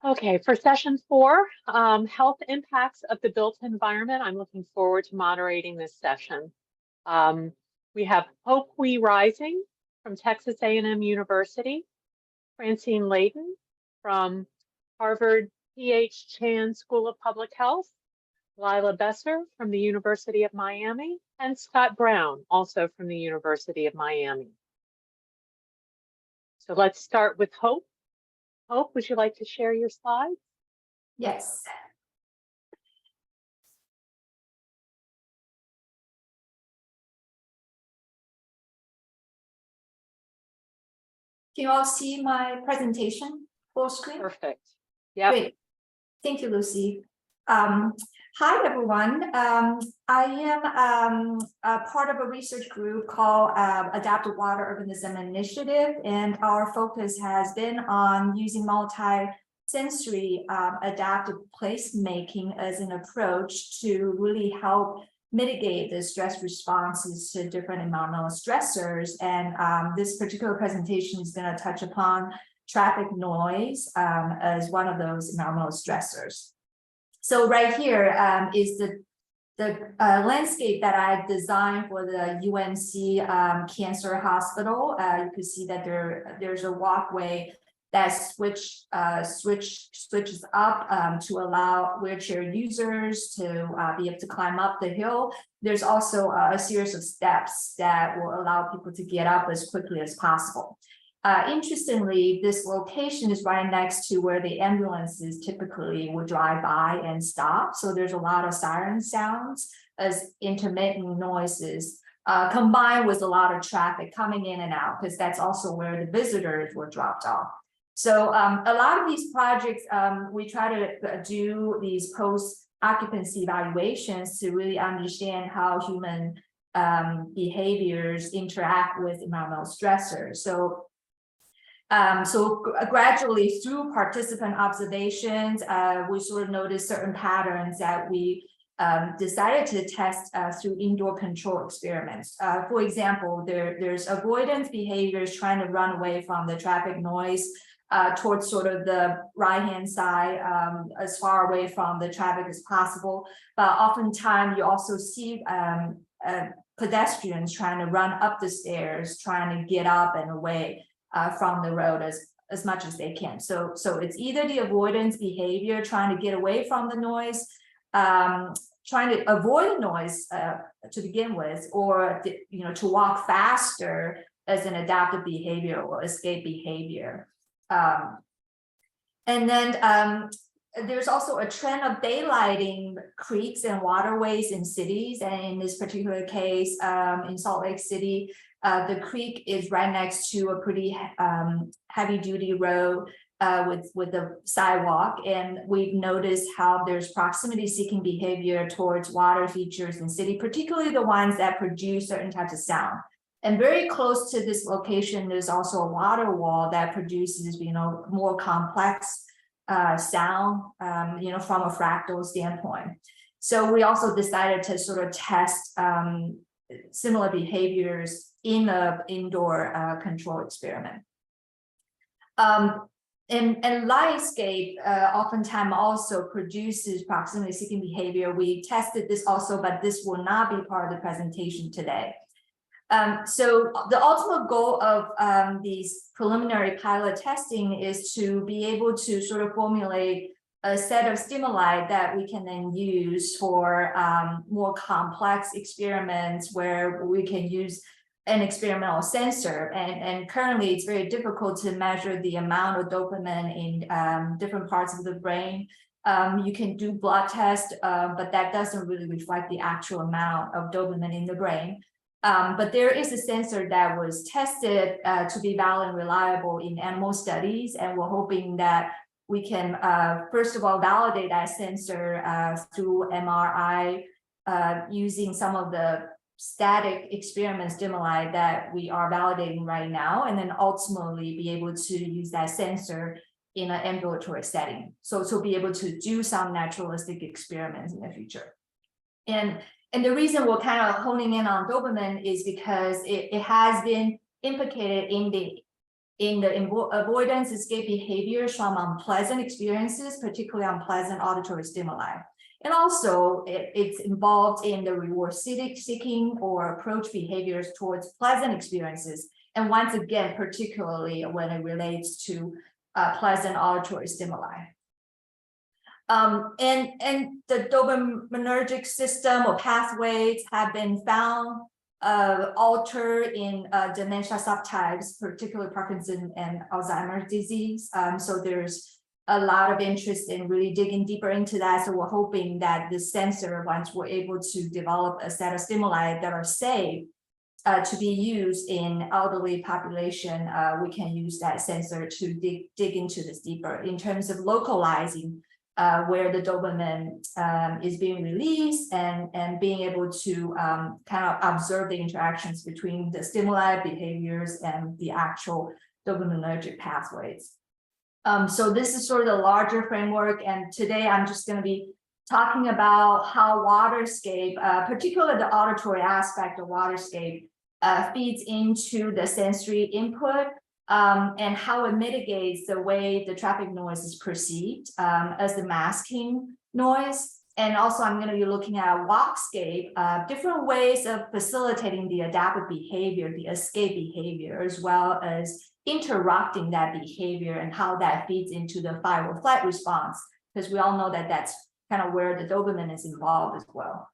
Okay, for session 4, health impacts of the built environment. I'm looking forward to moderating this session. We have Hope Hui Rising from Texas A&M University, Francine Layton from Harvard P.H. Chan School of Public Health, Lila Besser from the University of Miami, and Scott Brown, also from the University of Miami. So let's start with Hope. Hope, would you like to share your slides? Yes. Can you all see my presentation full screen? Perfect. Yeah. Great. Thank you, Lucy. Hi, everyone. I am a part of a research group called Adaptive Water Urbanism Initiative, and our focus has been on using multi-sensory adaptive placemaking as an approach to really help mitigate the stress responses to different environmental stressors. And this particular presentation is going to touch upon traffic noise as one of those environmental stressors. So right here is the landscape that I designed for the UNC Cancer Hospital. You can see that there's a walkway that switches up to allow wheelchair users to be able to climb up the hill. There's also a series of steps that will allow people to get up as quickly as possible. Interestingly, this location is right next to where the ambulances typically would drive by and stop. So there's a lot of siren sounds as intermittent noises combined with a lot of traffic coming in and out, because that's also where the visitors were dropped off. So a lot of these projects, we try to do these post-occupancy evaluations to really understand how human behaviors interact with environmental stressors. So gradually through participant observations, we sort of noticed certain patterns that we decided to test through indoor control experiments. For example, there's avoidance behaviors trying to run away from the traffic noise towards sort of the right-hand side, as far away from the traffic as possible. But oftentimes you also see pedestrians trying to run up the stairs, trying to get up and away from the road as much as they can. So it's either the avoidance behavior, trying to get away from the noise, trying to avoid noise to begin with, or to walk faster as an adaptive behavior or escape behavior. And then there's also a trend of daylighting creeks and waterways in cities. And in this particular case, in Salt Lake City, the creek is right next to a pretty heavy-duty road with the sidewalk, and we've noticed how there's proximity-seeking behavior towards water features in city, particularly the ones that produce certain types of sound. And very close to this location, there's also a water wall that produces, more complex sound, from a fractal standpoint. So we also decided to sort of test similar behaviors in an indoor control experiment. And lightscape oftentimes also produces proximity-seeking behavior. We tested this also, but this will not be part of the presentation today. So the ultimate goal of these preliminary pilot testing is to be able to sort of formulate a set of stimuli that we can then use for more complex experiments where we can use an experimental sensor. And currently it's very difficult to measure the amount of dopamine in different parts of the brain. You can do blood tests, but that doesn't really reflect the actual amount of dopamine in the brain. But there is a sensor that was tested to be valid and reliable in animal studies, and we're hoping that we can, first of all, validate that sensor through MRI using some of the static experiment stimuli that we are validating right now, and then ultimately be able to use that sensor in an ambulatory setting. So be able to do some naturalistic experiments in the future. And the reason we're kind of honing in on dopamine is because it has been implicated in the in the avoidance escape behaviors from unpleasant experiences, particularly unpleasant auditory stimuli. And also it's involved in the reward seeking or approach behaviors towards pleasant experiences. And once again, particularly when it relates to pleasant auditory stimuli. And the dopaminergic system or pathways have been found alter in dementia subtypes, particularly Parkinson and Alzheimer's disease. So there's a lot of interest in really digging deeper into that. So we're hoping that the sensor, once we're able to develop a set of stimuli that are safe to be used in elderly population, we can use that sensor to dig into this deeper in terms of localizing where the dopamine is being released and being able to kind of observe the interactions between the stimuli behaviors and the actual dopaminergic pathways. So this is sort of the larger framework, and today I'm just going to be talking about how waterscape, particularly the auditory aspect of waterscape, feeds into the sensory input and how it mitigates the way the traffic noise is perceived as the masking noise. And also I'm going to be looking at walkscape, different ways of facilitating the adaptive behavior, the escape behavior, as well as interrupting that behavior and how that feeds into the fight or flight response, because we all know that that's kind of where the dopamine is involved as well.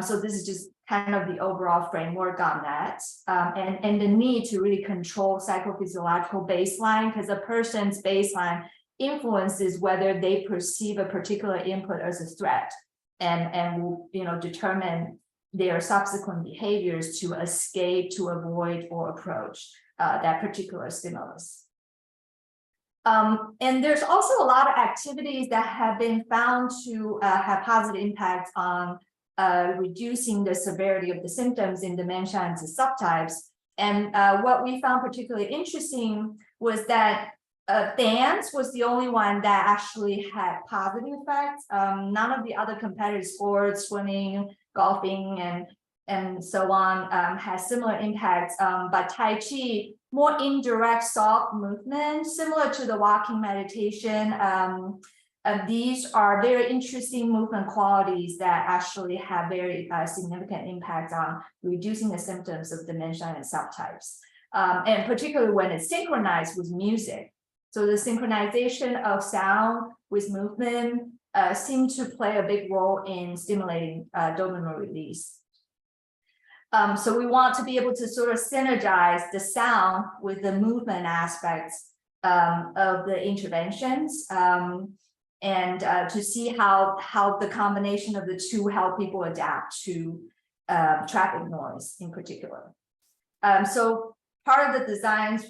So this is just kind of the overall framework on that, and the need to really control psychophysiological baseline, because a person's baseline influences whether they perceive a particular input as a threat, and will determine their subsequent behaviors to escape, to avoid, or approach that particular stimulus. And there's also a lot of activities that have been found to have positive impacts on reducing the severity of the symptoms in dementia and the subtypes. And what we found particularly interesting was that dance was the only one that actually had positive effects. None of the other competitive sports, swimming, golfing, and so on, has similar impacts. But Tai Chi, more indirect, soft movement, similar to the walking meditation. These are very interesting movement qualities that actually have very significant impact on reducing the symptoms of dementia and subtypes, and particularly when it's synchronized with music. So the synchronization of sound with movement seem to play a big role in stimulating dopamine release. So we want to be able to sort of synergize the sound with the movement aspects of the interventions. And to see how the combination of the two help people adapt to traffic noise in particular. So part of the designs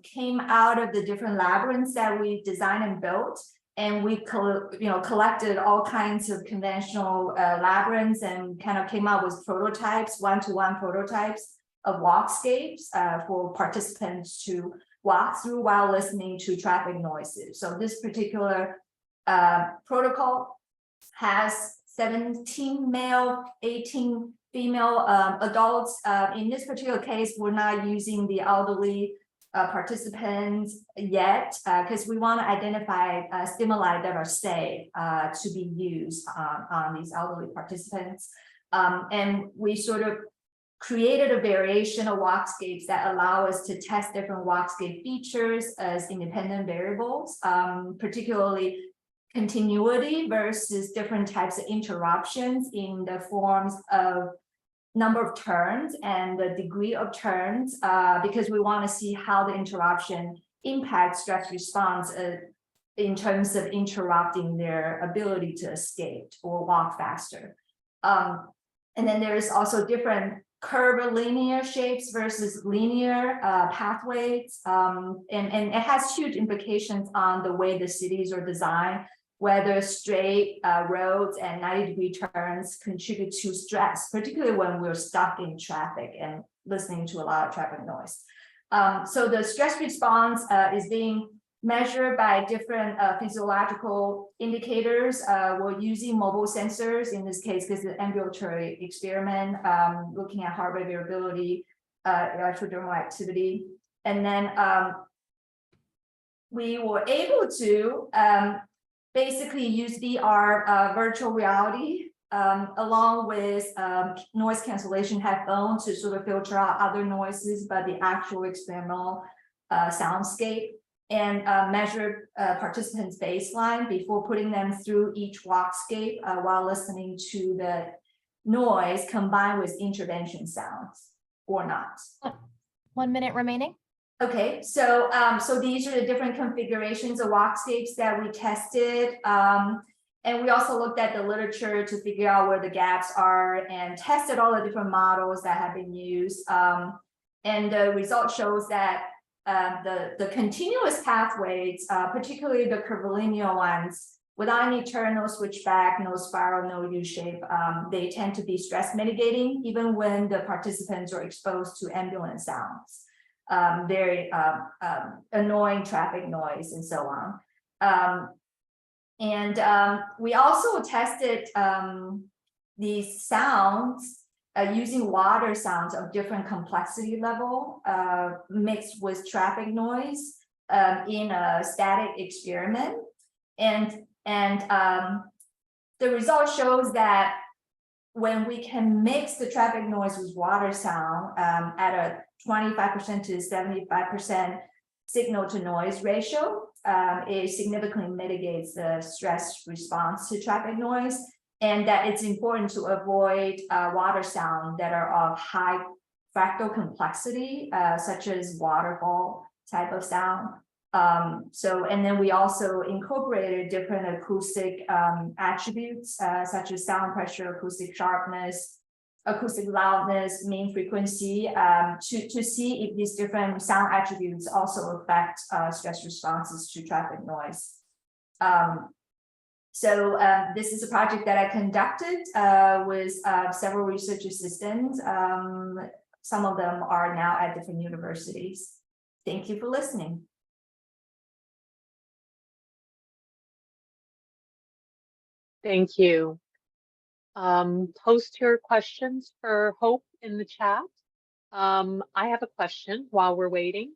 came out of the different labyrinths that we designed and built, and we collected all kinds of conventional labyrinths and kind of came out with prototypes, one-to-one prototypes of walkscapes for participants to walk through while listening to traffic noises. So this particular protocol has 17 male, 18 female adults. In this particular case, we're not using the elderly participants yet, because we want to identify stimuli that are safe to be used on these elderly participants. And we sort of created a variation of walkscapes that allow us to test different walkscape features as independent variables, particularly continuity versus different types of interruptions in the forms of number of turns and the degree of turns, because we want to see how the interruption impacts stress response in terms of interrupting their ability to escape or walk faster. And then there is also different curvilinear shapes versus linear pathways, and it has huge implications on the way the cities are designed, whether straight roads and 90-degree turns contribute to stress, particularly when we're stuck in traffic and listening to a lot of traffic noise. So the stress response is being measured by different physiological indicators. We're using mobile sensors in this case because it's an ambulatory experiment, looking at heart rate variability, electrodermal activity. And then we were able to basically use VR virtual reality along with noise cancellation headphones to sort of filter out other noises, but the actual experimental soundscape, and measure participants' baseline before putting them through each walkscape while listening to the noise combined with intervention sounds or not. 1 minute remaining. Okay, so so these are the different configurations of walkscapes that we tested. And we also looked at the literature to figure out where the gaps are and tested all the different models that have been used. And the result shows that the continuous pathways, particularly the curvilinear ones, without any turn, no switchback, no spiral, no U-shape, they tend to be stress mitigating, even when the participants are exposed to ambulance sounds, very annoying traffic noise, and so on. We also tested these sounds using water sounds of different complexity level mixed with traffic noise in a static experiment. And the result shows that when we can mix the traffic noise with water sound at a 25% to 75% signal to noise ratio, it significantly mitigates the stress response to traffic noise, and that it's important to avoid water sound that are of high fractal complexity, such as waterfall type of sound. And then we also incorporated different acoustic attributes, such as sound pressure, acoustic sharpness, acoustic loudness, mean frequency, to see if these different sound attributes also affect stress responses to traffic noise. This is a project that I conducted with several research assistants. Some of them are now at different universities. Thank you for listening. Thank you. Post your questions for Hope in the chat. I have a question while we're waiting.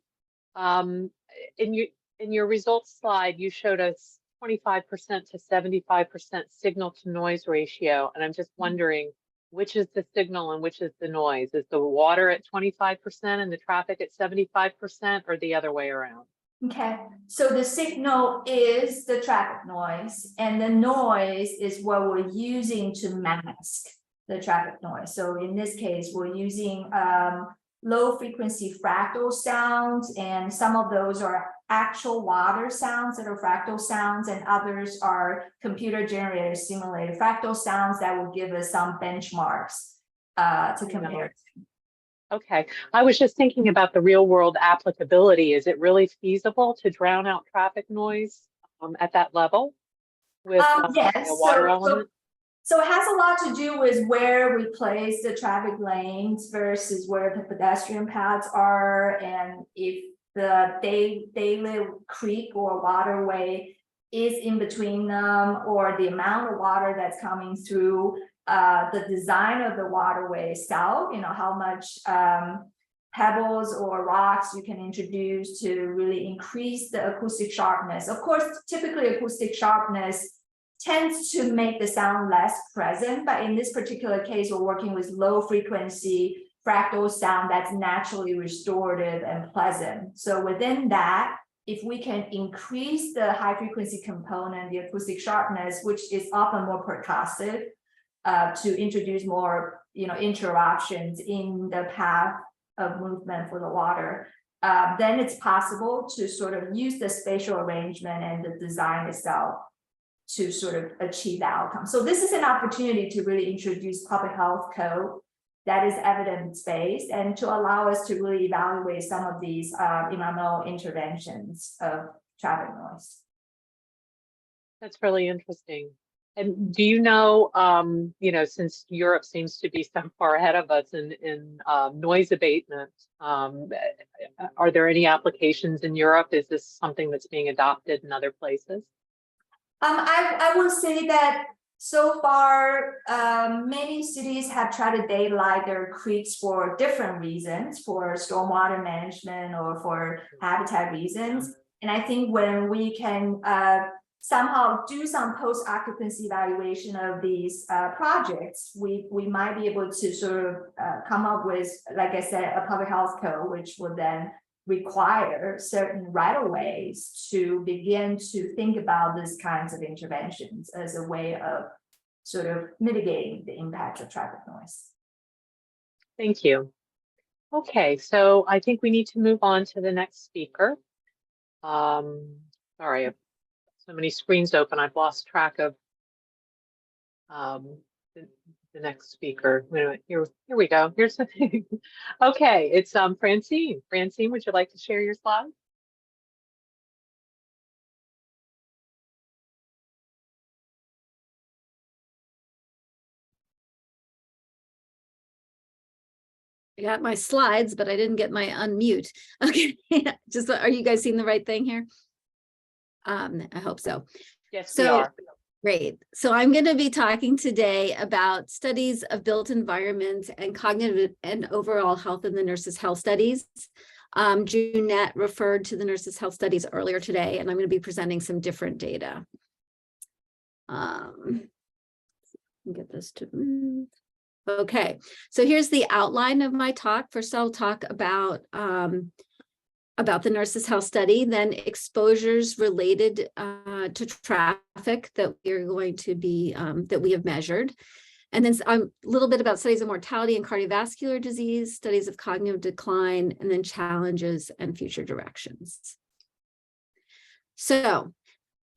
In your results slide, you showed us 25% to 75% signal to noise ratio, and I'm just wondering which is the signal and which is the noise. Is the water at 25% and the traffic at 75%, or the other way around? Okay, so the signal is the traffic noise, and the noise is what we're using to mask the traffic noise. So in this case, we're using low frequency fractal sounds, and some of those are actual water sounds that are fractal sounds, and others are computer generated simulated fractal sounds that will give us some benchmarks to compare. Okay, I was just thinking about the real world applicability. Is it really feasible to drown out traffic noise at that level with yes, a water element? So it has a lot to do with where we place the traffic lanes versus where the pedestrian paths are, and if the daily creek or waterway is in between them, or the amount of water that's coming through, the design of the waterway itself, how much pebbles or rocks you can introduce to really increase the acoustic sharpness. Of course, typically acoustic sharpness tends to make the sound less present, but in this particular case, we're working with low frequency fractal sound that's naturally restorative and pleasant. So within that, if we can increase the high frequency component, the acoustic sharpness, which is often more percussive, to introduce more, interruptions in the path of movement for the water, then it's possible to sort of use the spatial arrangement and the design itself to sort of achieve the outcome. So this is an opportunity to really introduce public health code that is evidence-based, and to allow us to really evaluate some of these environmental interventions of traffic noise. That's really interesting. And do you know, since Europe seems to be so far ahead of us in noise abatement, are there any applications in Europe? Is this something that's being adopted in other places? I would say that So far, many cities have tried to daylight their creeks for different reasons, for stormwater management or for habitat reasons. And I think when we can somehow do some post-occupancy evaluation of these projects, we might be able to sort of come up with, like I said, a public health code, which would then require certain right-of-ways to begin to think about these kinds of interventions as a way of sort of mitigating the impact of traffic noise. Thank you. Okay, so I think we need to move on to the next speaker. Sorry, I have so many screens open, I've lost track of the next speaker. Wait a minute, here we go. Here's the thing. Okay, it's Francine. Francine, would you like to share your slide? I got my slides, but I didn't get my unmute. Okay, just are you guys seeing the right thing here? I hope so. Yes, we are. Great. So I'm going to be talking today about studies of built environment and cognitive and overall health in the nurses' health studies. Jeanette referred to the nurses' health studies earlier today, and I'm going to be presenting some different data. Get this to move. Okay, so here's the outline of my talk. First, I'll talk about the nurses' health study, then exposures related to traffic that we're going to be that we have measured, and then a little bit about studies of mortality and cardiovascular disease, studies of cognitive decline, and then challenges and future directions. So,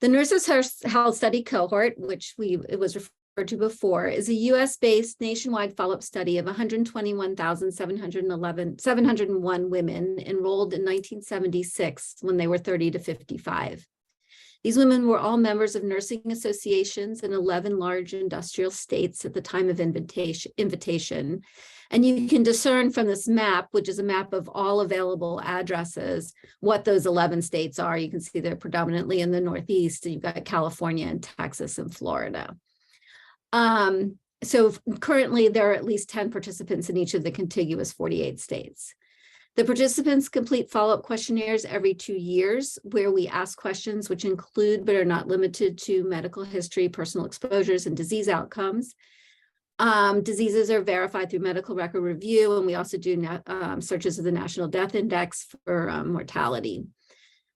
the nurses' health study cohort, which it was referred to before, is a US-based nationwide follow-up study of 121,701 women enrolled in 1976 when they were 30 to 55. These women were all members of nursing associations in 11 large industrial states at the time of invitation. And you can discern from this map, which is a map of all available addresses, what those 11 states are. You can see they're predominantly in the Northeast. You've got California and Texas and Florida. So currently there are at least 10 participants in each of the contiguous 48 states. The participants complete follow-up questionnaires every 2 years where we ask questions which include but are not limited to medical history, personal exposures, and disease outcomes. Diseases are verified through medical record review, and we also do searches of the National Death Index for mortality.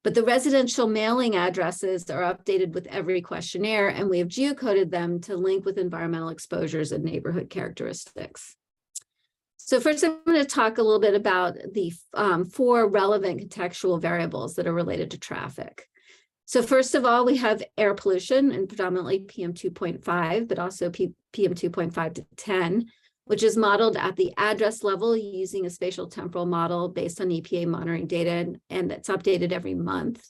But the residential mailing addresses are updated with every questionnaire, and we have geocoded them to link with environmental exposures and neighborhood characteristics. So first, I'm going to talk a little bit about the 4 relevant contextual variables that are related to traffic. So first of all, we have air pollution, and predominantly PM 2.5, but also PM 2.5 to 10, which is modeled at the address level using a spatial temporal model based on EPA monitoring data, and that's updated every month.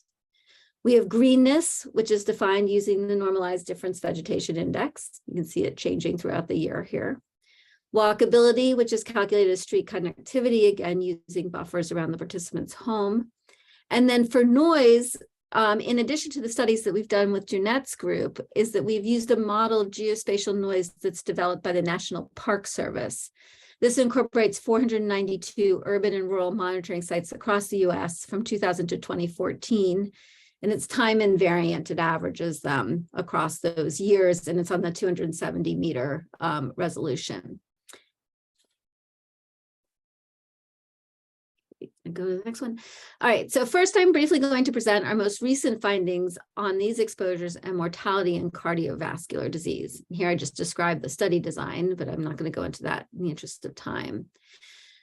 We have greenness, which is defined using the normalized difference vegetation index. You can see it changing throughout the year here. Walkability, which is calculated as street connectivity, again, using buffers around the participant's home. And then for noise, in addition to the studies that we've done with Jeanette's group, is that we've used a model of geospatial noise that's developed by the National Park Service. This incorporates 492 urban and rural monitoring sites across the US from 2000 to 2014. And it's time invariant. It averages them across those years, and it's on the 270 meter resolution. Go to the next one. All right, so first I'm briefly going to present our most recent findings on these exposures and mortality and cardiovascular disease. Here I just described the study design, but I'm not going to go into that in the interest of time.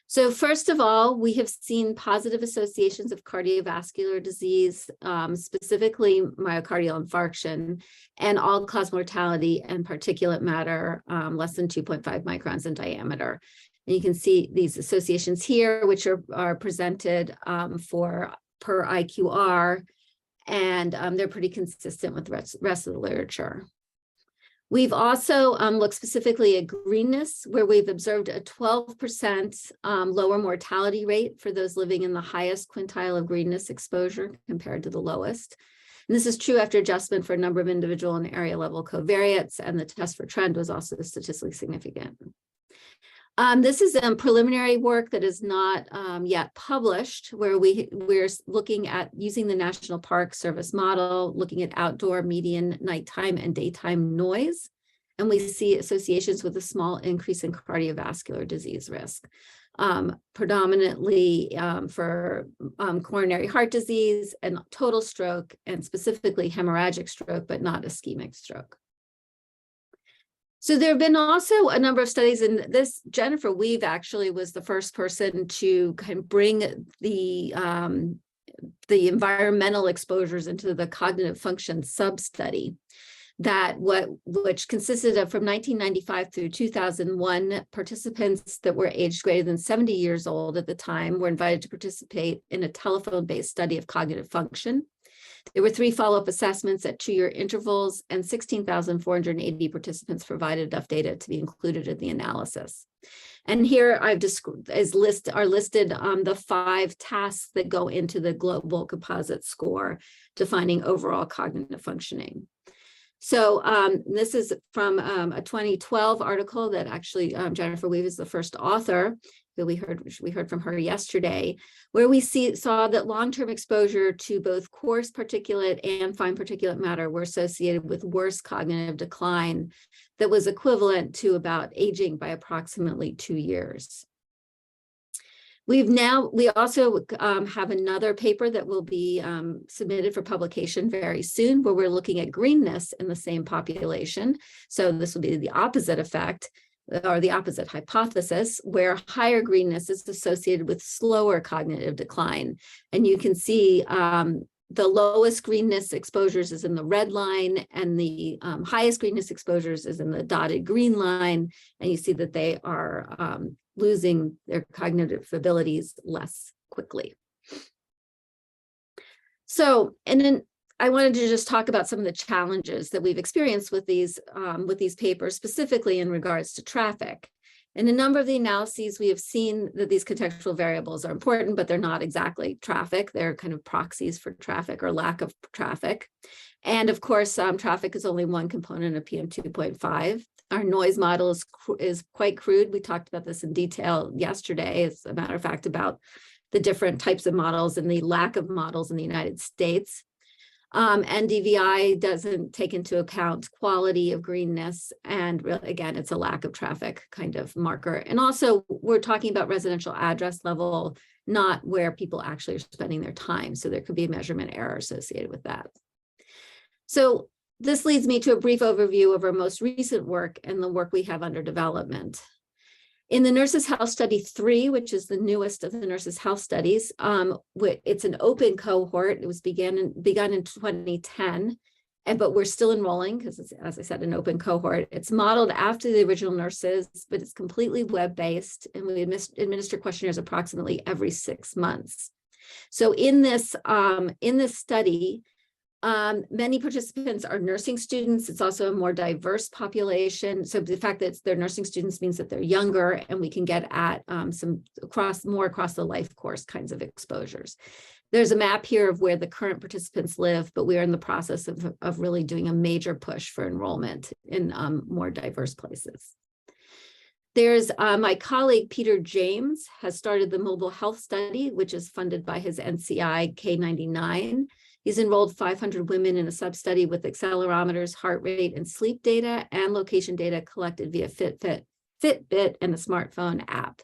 So first of all, we have seen positive associations of cardiovascular disease, specifically myocardial infarction, and all-cause mortality and particulate matter less than 2.5 microns in diameter. And you can see these associations here, which are presented per IQR, and they're pretty consistent with the rest of the literature. We've also looked specifically at greenness, where we've observed a 12% lower mortality rate for those living in the highest quintile of greenness exposure compared to the lowest. And this is true after adjustment for a number of individual and area level covariates, and the test for trend was also statistically significant. This is preliminary work that is not yet published, where we're looking at using the National Park Service model, looking at outdoor median nighttime and daytime noise. And we see associations with a small increase in cardiovascular disease risk, predominantly for coronary heart disease and total stroke, and specifically hemorrhagic stroke, but not ischemic stroke. So there have been also a number of studies, and this Jennifer Weave actually was the first person to kind of bring the environmental exposures into the cognitive function sub-study, which consisted of, from 1995 through 2001, participants that were aged greater than 70 years old at the time were invited to participate in a telephone-based study of cognitive function. There were 3 follow-up assessments at 2-year intervals, and 16,480 participants provided enough data to be included in the analysis. And here are listed the 5 tasks that go into the global composite score, defining overall cognitive functioning. So this is from a 2012 article that actually Jennifer Weave is the first author, that we heard from her yesterday, where we saw that long-term exposure to both coarse particulate and fine particulate matter were associated with worse cognitive decline that was equivalent to about aging by approximately 2 years. We also have another paper that will be submitted for publication very soon, where we're looking at greenness in the same population. So this will be the opposite effect, or the opposite hypothesis, where higher greenness is associated with slower cognitive decline. And you can see the lowest greenness exposures is in the red line, and the highest greenness exposures is in the dotted green line. And you see that they are losing their cognitive abilities less quickly. So, and then I wanted to just talk about some of the challenges that we've experienced with these papers, specifically in regards to traffic. In a number of the analyses, we have seen that these contextual variables are important, but they're not exactly traffic. They're kind of proxies for traffic or lack of traffic. And of course, traffic is only one component of PM2.5. Our noise model is quite crude. We talked about this in detail yesterday, as a matter of fact, about the different types of models and the lack of models in the United States. NDVI doesn't take into account quality of greenness, and again, it's a lack of traffic kind of marker. And also, we're talking about residential address level, not where people actually are spending their time. So there could be a measurement error associated with that. So this leads me to a brief overview of our most recent work and the work we have under development. In the Nurses' Health Study 3, which is the newest of the Nurses' Health Studies, it's an open cohort. It was begun in 2010, but we're still enrolling because it's, as I said, an open cohort. It's modeled after the original nurses, but it's completely web-based, and we administer questionnaires approximately every 6 months. So in this study, many participants are nursing students. It's also a more diverse population. So the fact that they're nursing students means that they're younger, and we can get at more across the life course kinds of exposures. There's a map here of where the current participants live, but we are in the process of really doing a major push for enrollment in more diverse places. There's my colleague, Peter James, has started the Mobile Health Study, which is funded by his NCI K99. He's enrolled 500 women in a sub-study with accelerometers, heart rate, and sleep data, and location data collected via Fitbit and a smartphone app.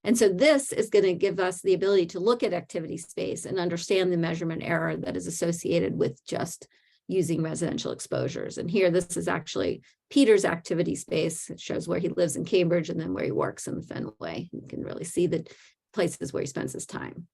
And so this is going to give us the ability to look at activity space and understand the measurement error that is associated with just using residential exposures. And here, this is actually Peter's activity space. It shows where he lives in Cambridge and then where he works in the Fenway. You can really see the places where he spends his time.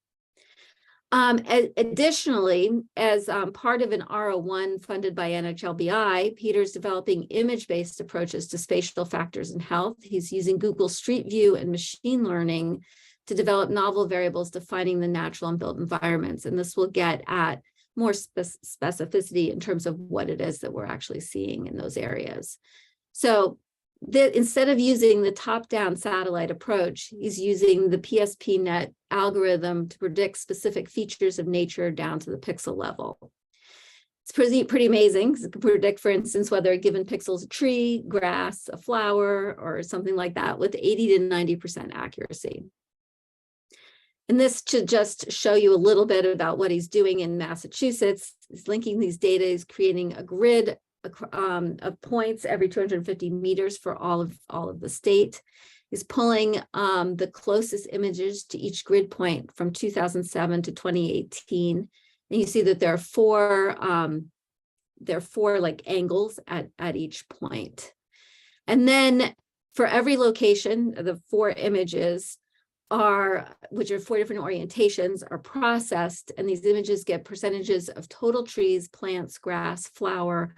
Additionally, as part of an R01 funded by NHLBI, Peter's developing image-based approaches to spatial factors in health. He's using Google Street View and machine learning to develop novel variables defining the natural and built environments. And this will get at more specificity in terms of what it is that we're actually seeing in those areas. So instead of using the top-down satellite approach, he's using the PSPNet algorithm to predict specific features of nature down to the pixel level. It's pretty amazing. It can predict, for instance, whether a given pixel is a tree, grass, a flower, or something like that with 80 to 90% accuracy. And this to just show you a little bit about what he's doing in Massachusetts. He's linking these data, he's creating a grid of points every 250 meters for all of the state. He's pulling the closest images to each grid point from 2007 to 2018. And you see that there are four like angles at each point. And then for every location, the 4 images which are 4 different orientations, are processed, and these images get percentages of total trees, plants, grass, flowers,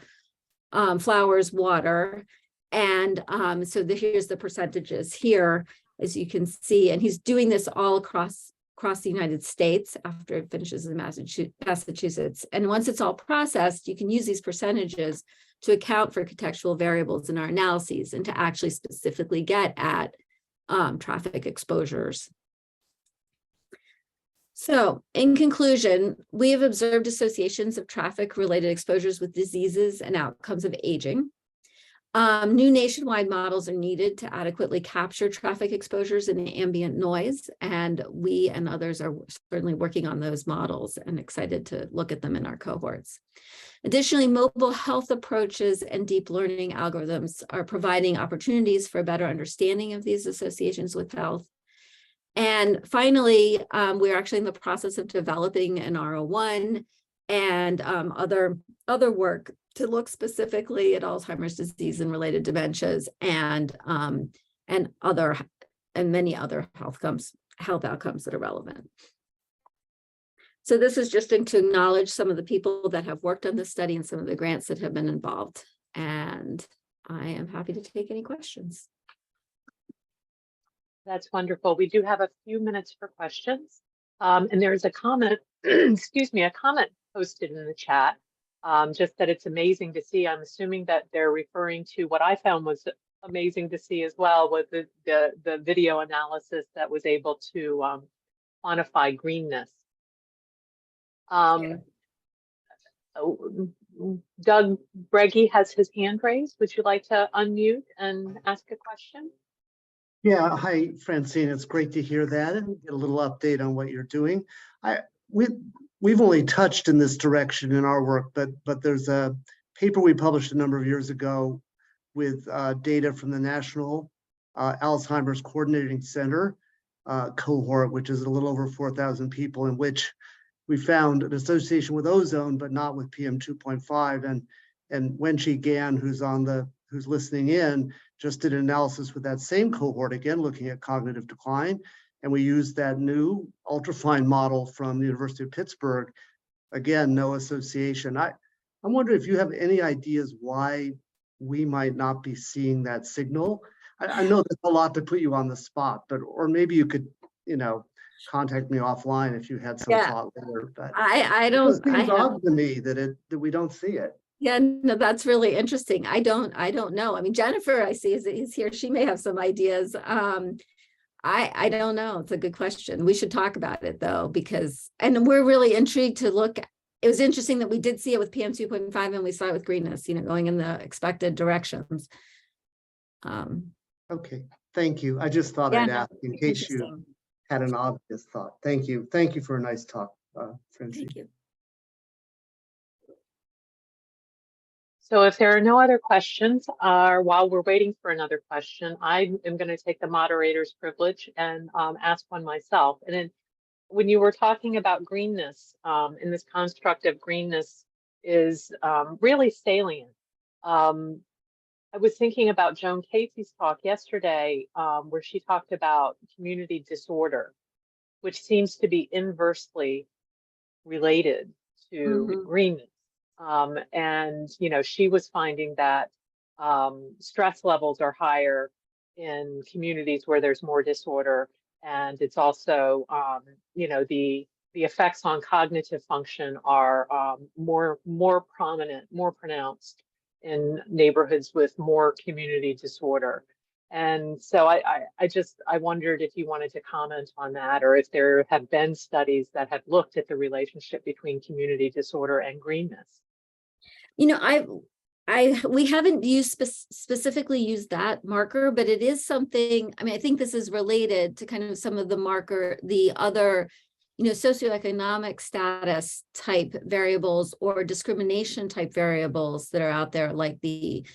water. And here's the percentages here, as you can see, and he's doing this all across the United States after it finishes in Massachusetts. And once it's all processed, you can use these percentages to account for contextual variables in our analyses and to actually specifically get at traffic exposures. So in conclusion, we have observed associations of traffic-related exposures with diseases and outcomes of aging. New nationwide models are needed to adequately capture traffic exposures and ambient noise, and we and others are certainly working on those models and excited to look at them in our cohorts. Additionally, mobile health approaches and deep learning algorithms are providing opportunities for a better understanding of these associations with health. And finally, we're actually in the process of developing an R01 and other work to look specifically at Alzheimer's disease and related dementias and many other health outcomes that are relevant. So this is just to acknowledge some of the people that have worked on this study and some of the grants that have been involved. And I am happy to take any questions. That's wonderful. We do have a few minutes for questions. And there is a comment, excuse me, a comment posted in the chat, just that it's amazing to see. I'm assuming that they're referring to what I found was amazing to see as well, with the video analysis that was able to quantify greenness. Doug Breggy has his hand raised. Would you like to unmute and ask a question? Yeah, hi, Francine. It's great to hear that and get a little update on what you're doing. We've only touched in this direction in our work, but there's a paper we published a number of years ago with data from the National Alzheimer's Coordinating Center cohort, which is a little over 4,000 people, in which we found an association with ozone, but not with PM 2.5. And Wenqi Gan, who's listening in, just did an analysis with that same cohort, again, looking at cognitive decline. And we used that new ultrafine model from the University of Pittsburgh. Again, no association. I'm wondering if you have any ideas why we might not be seeing that signal. I know that's a lot to put you on the spot, or maybe you could, contact me offline if you had some thought later. But it seems odd to me that we don't see it. Yeah, no, that's really interesting. I don't know. I mean, Jennifer, I see is here. She may have some ideas. I don't know. It's a good question. We should talk about it though, and we're really intrigued to look. It was interesting that we did see it with PM 2.5 and we saw it with greenness, going in the expected directions. Okay, thank you. I just thought I'd ask in case you had an obvious thought. Thank you. Thank you for a nice talk, Francine. Thank you. So if there are no other questions, while we're waiting for another question, I am going to take the moderator's privilege and ask one myself. And then when you were talking about greenness, and this construct of greenness is really salient. I was thinking about Joan Casey's talk yesterday, where she talked about community disorder, which seems to be inversely related to greenness. And, she was finding that stress levels are higher in communities where there's more disorder. And it's also, the effects on cognitive function are more prominent, more pronounced in neighborhoods with more community disorder. And so I wondered if you wanted to comment on that, or if there have been studies that have looked at the relationship between community disorder and greenness. We haven't specifically used that marker, but it is something, I mean, I think this is related to kind of some of the other, socioeconomic status type variables or discrimination type variables that are out there, like the,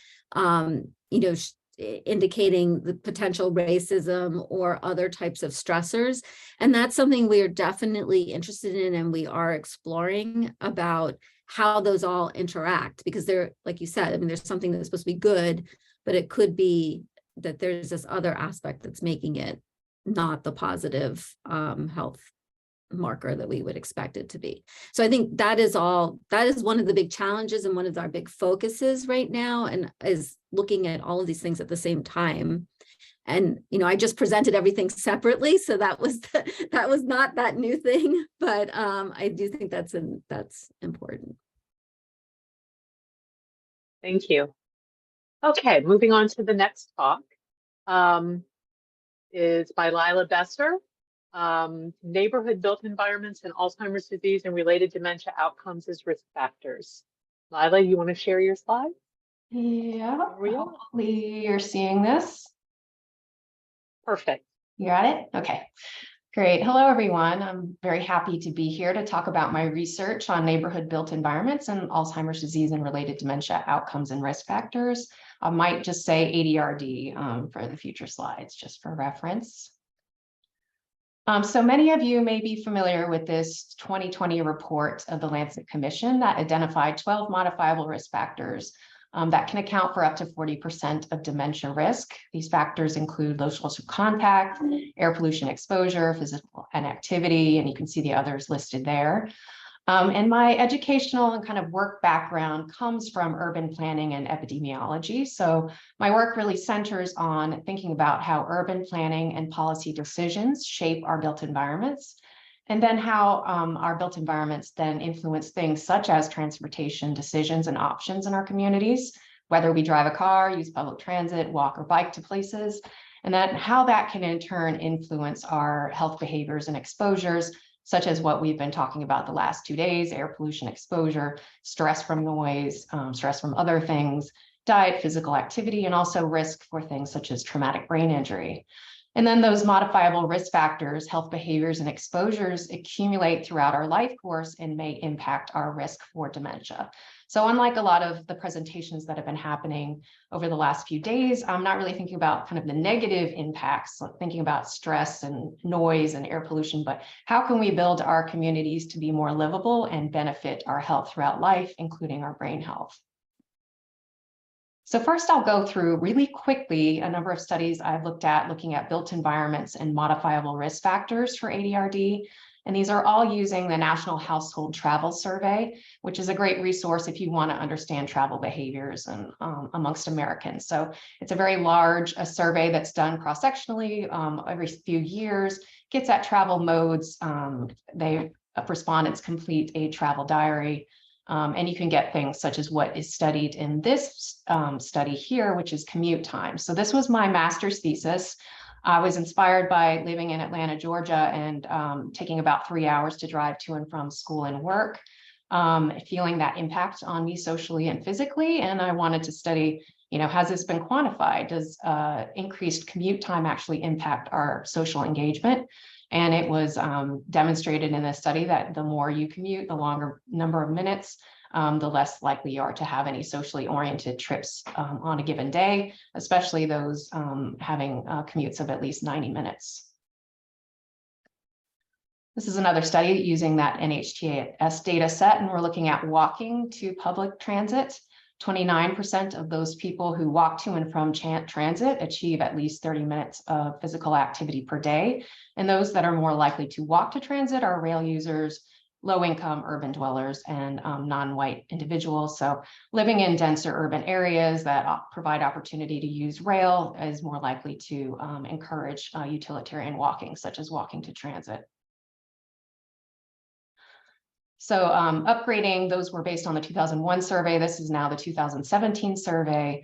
indicating the potential racism or other types of stressors. And that's something we are definitely interested in, and we are exploring about how those all interact, because they're, like you said, I mean, there's something that's supposed to be good, but it could be that there's this other aspect that's making it not the positive health marker that we would expect it to be. So I think that is one of the big challenges and one of our big focuses right now, and is looking at all of these things at the same time. And, I just presented everything separately, so that was not that new thing, but I do think that's important. Thank you. Okay, moving on to the next talk is by Lila Besser, Neighborhood Built Environments and Alzheimer's Disease and Related Dementia Outcomes as Risk Factors. Lila, you want to share your slide? Yeah, hopefully you're seeing this. Perfect. You got it? Okay, great. Hello, everyone. I'm very happy to be here to talk about my research on neighborhood built environments and Alzheimer's disease and related dementia outcomes and risk factors. I might just say ADRD for the future slides, just for reference. So many of you may be familiar with this 2020 report of the Lancet Commission that identified 12 modifiable risk factors that can account for up to 40% of dementia risk. These factors include low social contact, air pollution exposure, physical inactivity, and you can see the others listed there. And my educational and kind of work background comes from urban planning and epidemiology. So my work really centers on thinking about how urban planning and policy decisions shape our built environments, and then how our built environments then influence things such as transportation decisions and options in our communities, whether we drive a car, use public transit, walk or bike to places, and then how that can in turn influence our health behaviors and exposures, such as what we've been talking about the last 2 days: air pollution exposure, stress from noise, stress from other things, diet, physical activity, and also risk for things such as traumatic brain injury. And then those modifiable risk factors, health behaviors, and exposures accumulate throughout our life course and may impact our risk for dementia. So unlike a lot of the presentations that have been happening over the last few days, I'm not really thinking about kind of the negative impacts, like thinking about stress and noise and air pollution, but how can we build our communities to be more livable and benefit our health throughout life, including our brain health. So first, I'll go through really quickly a number of studies I've looked at looking at built environments and modifiable risk factors for ADRD. And these are all using the National Household Travel Survey, which is a great resource if you want to understand travel behaviors and amongst Americans. So it's a very large survey that's done cross-sectionally every few years, gets at travel modes. Respondents complete a travel diary. And you can get things such as what is studied in this study here, which is commute time. So this was my master's thesis. I was inspired by living in Atlanta, Georgia, and taking about 3 hours to drive to and from school and work, feeling that impact on me socially and physically. And I wanted to study, has this been quantified? Does increased commute time actually impact our social engagement? And it was demonstrated in this study that the more you commute, the longer number of minutes, the less likely you are to have any socially oriented trips on a given day, especially those having commutes of at least 90 minutes. This is another study using that NHTAS data set, and we're looking at walking to public transit. 29% of those people who walk to and from transit achieve at least 30 minutes of physical activity per day. And those that are more likely to walk to transit are rail users, low-income urban dwellers, and non-white individuals. So living in denser urban areas that provide opportunity to use rail is more likely to encourage utilitarian walking, such as walking to transit. So upgrading, those were based on the 2001 survey. This is now the 2017 survey,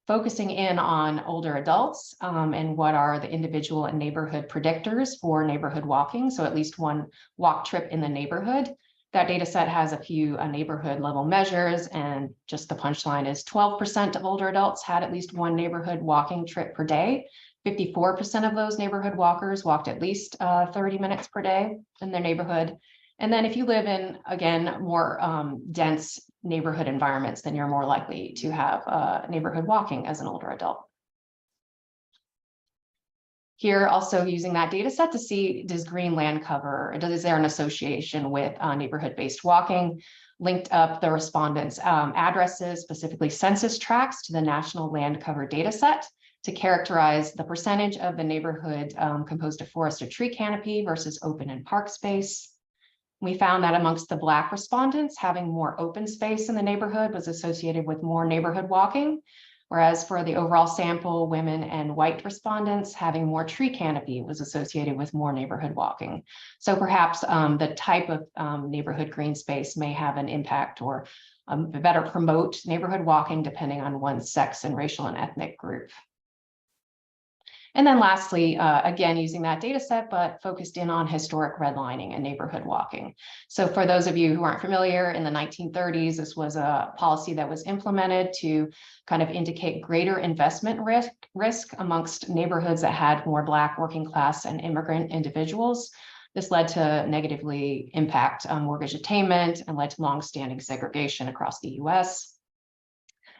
focusing in on older adults and what are the individual and neighborhood predictors for neighborhood walking. So at least one walk trip in the neighborhood. That data set has a few neighborhood level measures, and just the punchline is 12% of older adults had at least one neighborhood walking trip per day. 54% of those neighborhood walkers walked at least 30 minutes per day in their neighborhood. And then if you live in, again, more dense neighborhood environments, then you're more likely to have neighborhood walking as an older adult. Here, also using that data set to see, does green land cover, is there an association with neighborhood-based walking? Linked up the respondents' addresses, specifically census tracts, to the National Land Cover data set to characterize the percentage of the neighborhood composed of forest or tree canopy versus open and park space. We found that amongst the Black respondents, having more open space in the neighborhood was associated with more neighborhood walking, whereas for the overall sample, women and white respondents, having more tree canopy was associated with more neighborhood walking. So perhaps the type of neighborhood green space may have an impact or better promote neighborhood walking depending on one's sex and racial and ethnic group. And then lastly, again, using that data set, but focused in on historic redlining and neighborhood walking. So for those of you who aren't familiar, in the 1930s, this was a policy that was implemented to kind of indicate greater investment risk amongst neighborhoods that had more Black, working class, and immigrant individuals. This led to negatively impact mortgage attainment and led to longstanding segregation across the US.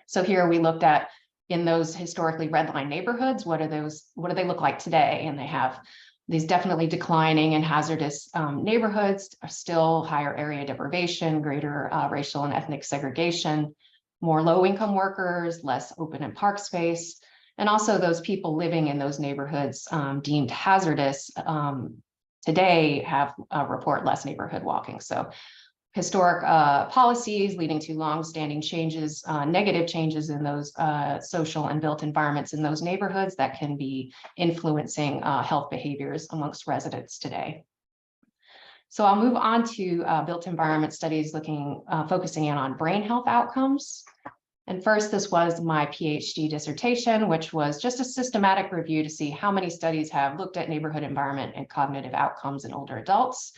So here we looked at, in those historically redlined neighborhoods, what do they look like today? And they have these definitely declining and hazardous neighborhoods, are still higher area deprivation, greater racial and ethnic segregation, more low-income workers, less open and park space, and also those people living in those neighborhoods deemed hazardous today have report less neighborhood walking. So historic policies leading to long-standing changes, negative changes in those social and built environments in those neighborhoods that can be influencing health behaviors amongst residents today. So I'll move on to built environment studies focusing in on brain health outcomes. And first, this was my PhD dissertation, which was just a systematic review to see how many studies have looked at neighborhood environment and cognitive outcomes in older adults.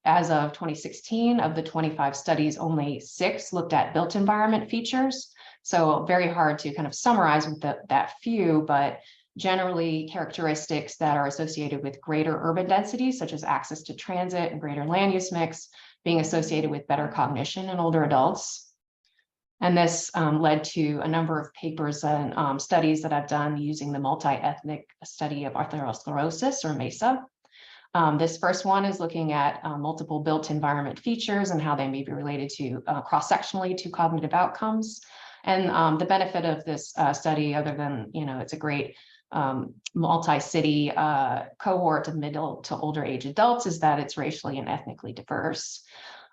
As of 2016, of the 25 studies, only 6 looked at built environment features. So very hard to kind of summarize with that few, but generally characteristics that are associated with greater urban density, such as access to transit and greater land use mix, being associated with better cognition in older adults. And this led to a number of papers and studies that I've done using the multi-ethnic study of atherosclerosis, or MESA. This first one is looking at multiple built environment features and how they may be related to cross-sectionally to cognitive outcomes. And the benefit of this study, other than, it's a great multi-city cohort of middle to older age adults, is that it's racially and ethnically diverse.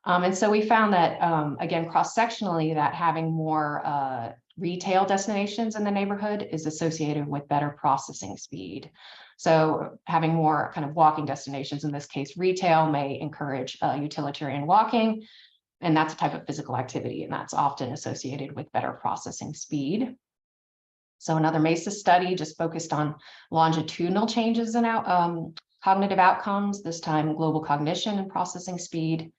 And so we found that, again, cross-sectionally, that having more retail destinations in the neighborhood is associated with better processing speed. So having more kind of walking destinations, in this case, retail, may encourage utilitarian walking, and that's a type of physical activity, and that's often associated with better processing speed. So another MESA study just focused on longitudinal changes in cognitive outcomes, this time global cognition and processing speed.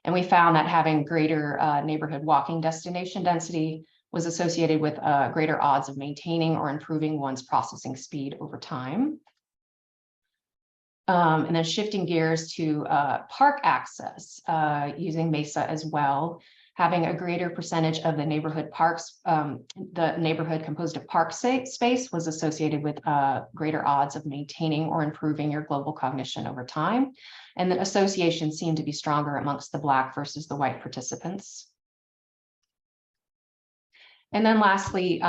And we found that having greater neighborhood walking destination density was associated with greater odds of maintaining or improving one's processing speed over time. And then shifting gears to park access using MESA as well, having a greater percentage of the neighborhood parks, the neighborhood composed of park space was associated with greater odds of maintaining or improving your global cognition over time. And the association seemed to be stronger amongst the Black versus the white participants. And then lastly,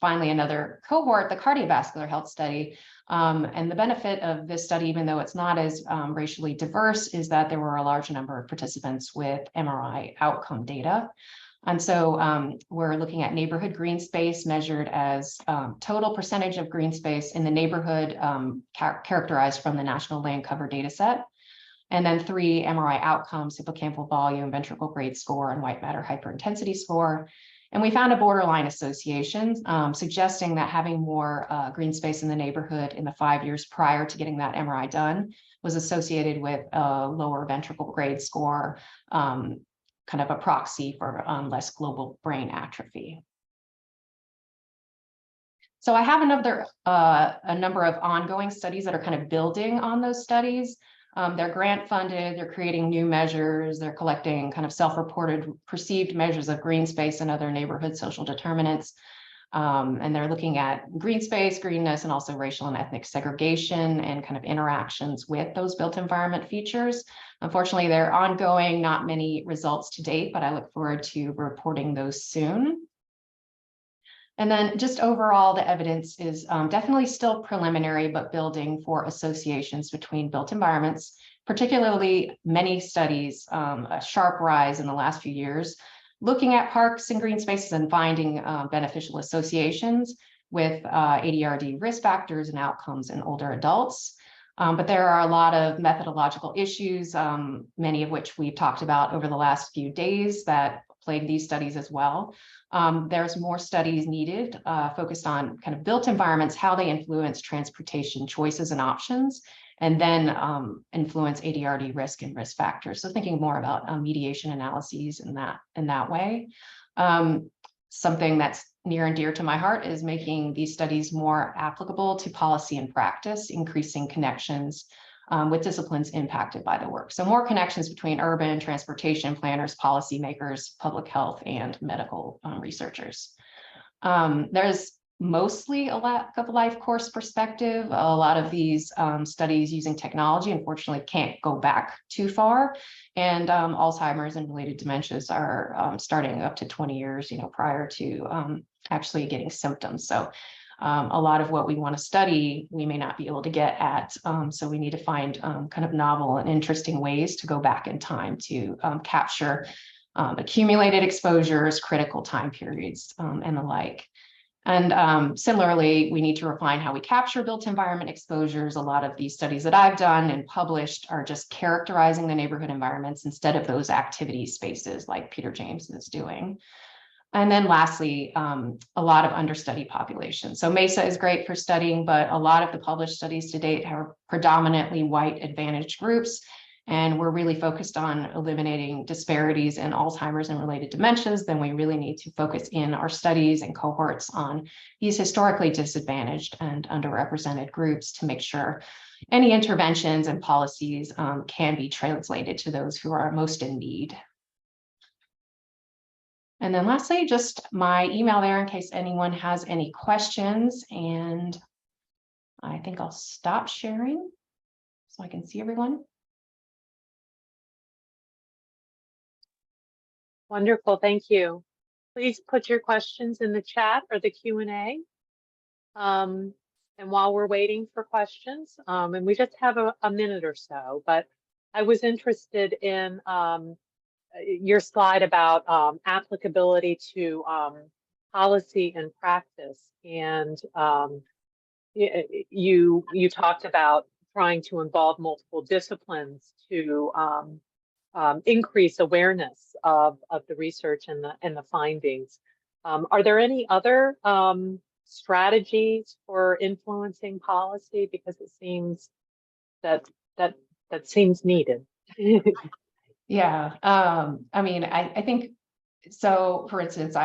finally, another cohort, the cardiovascular health study. And the benefit of this study, even though it's not as racially diverse, is that there were a large number of participants with MRI outcome data. And so we're looking at neighborhood green space measured as total percentage of green space in the neighborhood characterized from the National Land Cover data set. And then 3 MRI outcomes: hippocampal volume, ventricle grade score, and white matter hyperintensity score. And we found a borderline association suggesting that having more green space in the neighborhood in the 5 years prior to getting that MRI done was associated with a lower ventricle grade score, kind of a proxy for less global brain atrophy. So I have a number of ongoing studies that are kind of building on those studies. They're grant funded, they're creating new measures, they're collecting kind of self-reported perceived measures of green space and other neighborhood social determinants. And they're looking at green space, greenness, and also racial and ethnic segregation and kind of interactions with those built environment features. Unfortunately, they're ongoing, not many results to date, but I look forward to reporting those soon. And then just overall, the evidence is definitely still preliminary, but building for associations between built environments, particularly many studies, a sharp rise in the last few years, looking at parks and green spaces and finding beneficial associations with ADRD risk factors and outcomes in older adults. But there are a lot of methodological issues, many of which we've talked about over the last few days that plague these studies as well. There's more studies needed focused on kind of built environments, how they influence transportation choices and options, and then influence ADRD risk and risk factors. So thinking more about mediation analyses in that way. Something that's near and dear to my heart is making these studies more applicable to policy and practice, increasing connections with disciplines impacted by the work. So more connections between urban transportation planners, policymakers, public health, and medical researchers. There's mostly a lack of life course perspective. A lot of these studies using technology, unfortunately, can't go back too far. And Alzheimer's and related dementias are starting up to 20 years, prior to actually getting symptoms. So a lot of what we want to study, we may not be able to get at. So we need to find kind of novel and interesting ways to go back in time to capture accumulated exposures, critical time periods, and the like. And similarly, we need to refine how we capture built environment exposures. A lot of these studies that I've done and published are just characterizing the neighborhood environments instead of those activity spaces like Peter James is doing. And then lastly, a lot of understudied populations. So MESA is great for studying, but a lot of the published studies to date are predominantly white advantaged groups. And we're really focused on eliminating disparities in Alzheimer's and related dementias. Then we really need to focus in our studies and cohorts on these historically disadvantaged and underrepresented groups to make sure any interventions and policies can be translated to those who are most in need. And then lastly, just my email there in case anyone has any questions. And I think I'll stop sharing so I can see everyone. Wonderful, thank you. Please put your questions in the chat or the Q&A. And while we're waiting for questions, and we just have a minute or so, but I was interested in your slide about applicability to policy and practice. And you talked about trying to involve multiple disciplines to increase awareness of the research and the findings. Are there any other strategies for influencing policy? Because it seems that seems needed. Yeah, I mean, I think so. For instance,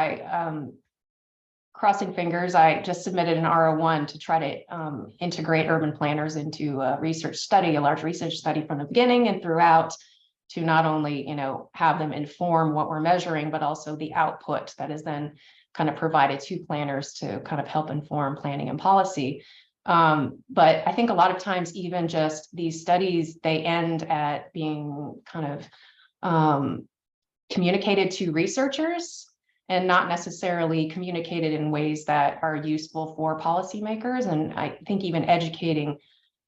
crossing fingers, I just submitted an R01 to try to integrate urban planners into a research study, a large research study from the beginning and throughout, to not only, have them inform what we're measuring, but also the output that is then kind of provided to planners to kind of help inform planning and policy. But I think a lot of times, even just these studies, they end at being kind of communicated to researchers and not necessarily communicated in ways that are useful for policymakers. And I think even educating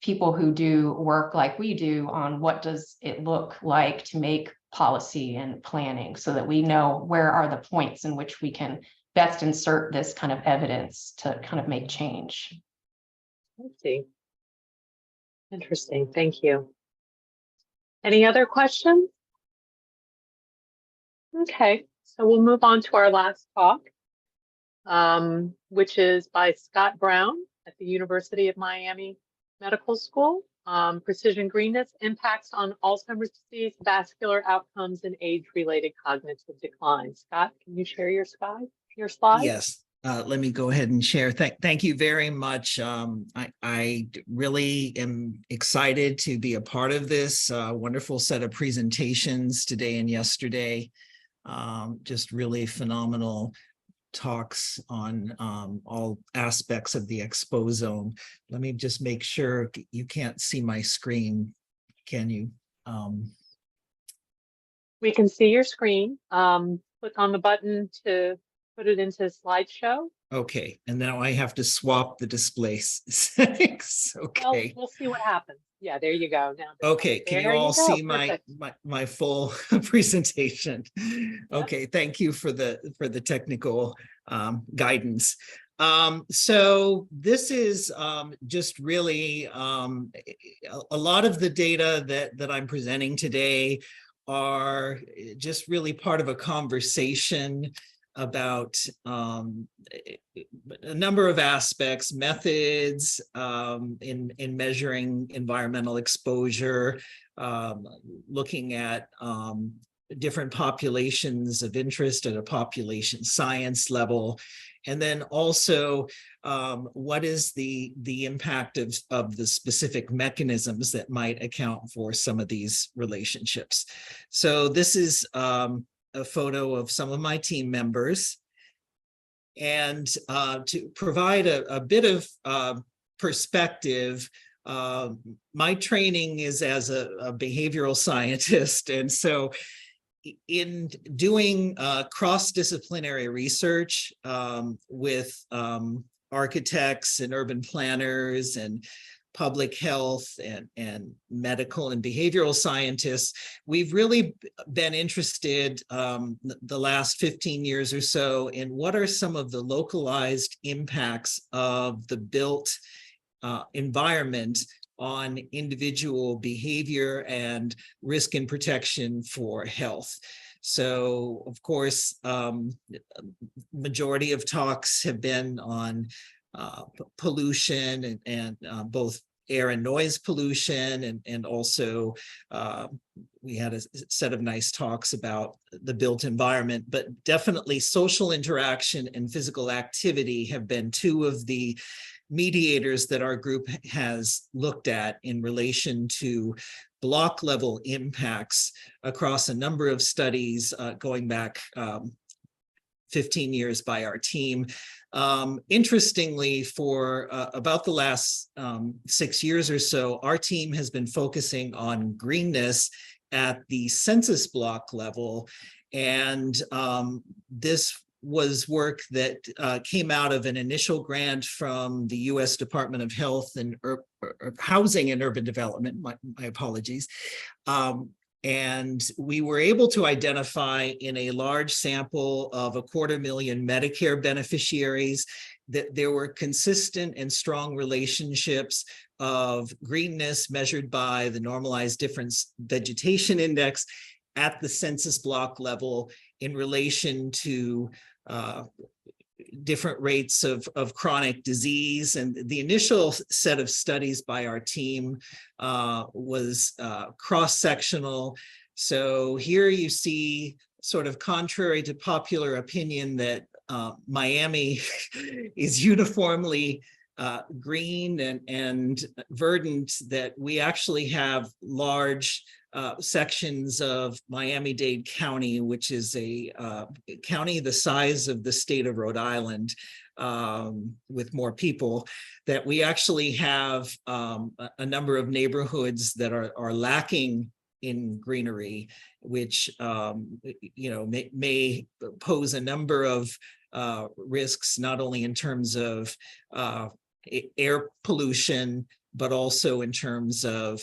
people who do work like we do on what does it look like to make policy and planning, so that we know where are the points in which we can best insert this kind of evidence to kind of make change. Let's see. Interesting, thank you. Any other questions? Okay, so we'll move on to our last talk, which is by Scott Brown at the University of Miami Medical School. Precision greenness impacts on Alzheimer's disease, vascular outcomes, and age-related cognitive decline. Scott, can you share your slide? Yes, let me go ahead and share. Thank you very much. I really am excited to be a part of this wonderful set of presentations today and yesterday. Just really phenomenal talks on all aspects of the exposome. Let me just make sure you can't see my screen. Can you? We can see your screen. Click on the button to put it into slideshow. Okay, and now I have to swap the display settings. Okay. Well, we'll see what happens. Yeah, there you go. Now. Okay, can you There all go. see my full presentation? Okay, thank you for the technical guidance. So this is just really a lot of the data that I'm presenting today are just really part of a conversation about a number of aspects, methods in measuring environmental exposure, looking at different populations of interest at a population science level, and then also what is the impact of the specific mechanisms that might account for some of these relationships. So this is a photo of some of my team members. And to provide a bit of perspective, my training is as a behavioral scientist. And so in doing cross-disciplinary research with architects and urban planners and public health and medical and behavioral scientists, we've really been interested the last 15 years or so in what are some of the localized impacts of the built environment on individual behavior and risk and protection for health. So, of course, majority of talks have been on pollution and both air and noise pollution, and also we had a set of nice talks about the built environment, but definitely social interaction and physical activity have been two of the mediators that our group has looked at in relation to block level impacts across a number of studies going back 15 years by our team. Interestingly, for about the last 6 years or so, our team has been focusing on greenness at the census block level. And this was work that came out of an initial grant from the US Department of Health and Housing and Urban Development, my apologies. And we were able to identify in a large sample of 250,000 Medicare beneficiaries that there were consistent and strong relationships of greenness measured by the normalized difference vegetation index at the census block level in relation to different rates of chronic disease. And the initial set of studies by our team was cross-sectional. So here you see, sort of contrary to popular opinion, that Miami is uniformly green and verdant, that we actually have large sections of Miami-Dade County, which is a county the size of the state of Rhode Island, with more people, that we actually have a number of neighborhoods that are lacking in greenery, which may pose a number of risks, not only in terms of air pollution, but also in terms of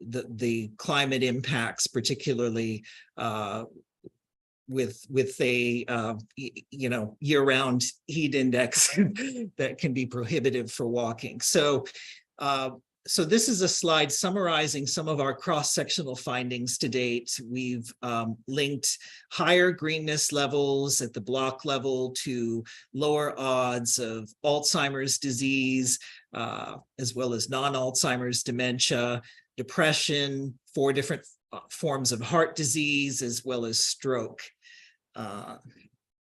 the climate impacts, particularly with a year-round heat index that can be prohibitive for walking. So So this is a slide summarizing some of our cross-sectional findings to date. We've linked higher greenness levels at the block level to lower odds of Alzheimer's disease, as well as non-Alzheimer's dementia, depression, 4 different forms of heart disease, as well as stroke.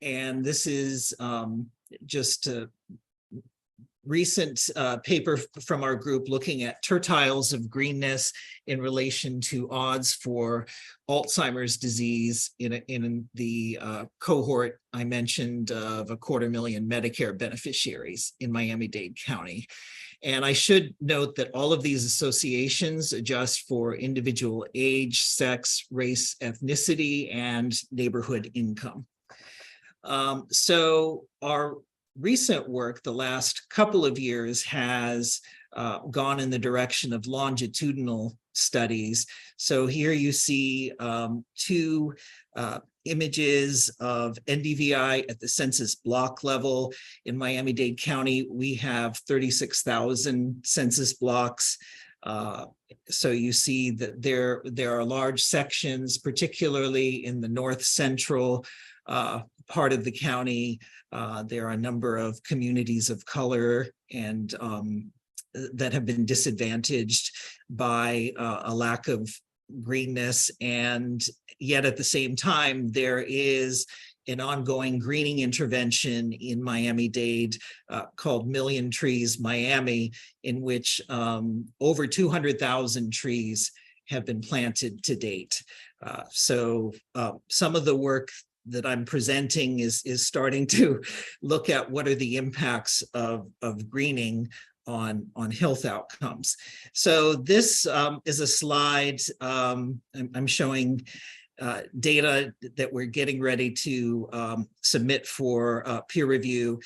And this is just a recent paper from our group looking at tertiles of greenness in relation to odds for Alzheimer's disease in the cohort I mentioned of 250,000 Medicare beneficiaries in Miami-Dade County. And I should note that all of these associations adjust for individual age, sex, race, ethnicity, and neighborhood income. So our recent work the last couple of years has gone in the direction of longitudinal studies. So here you see 2 images of NDVI at the census block level. In Miami-Dade County, we have 36,000 census blocks. So you see that there are large sections, particularly in the north central part of the county. There are a number of communities of color and that have been disadvantaged by a lack of greenness, and yet at the same time there is an ongoing greening intervention in Miami-Dade called Million Trees Miami, in which over 200,000 trees have been planted to date. So some of the work that I'm presenting is starting to look at what are the impacts of greening on health outcomes. So this is a slide I'm showing data that we're getting ready to submit for peer review.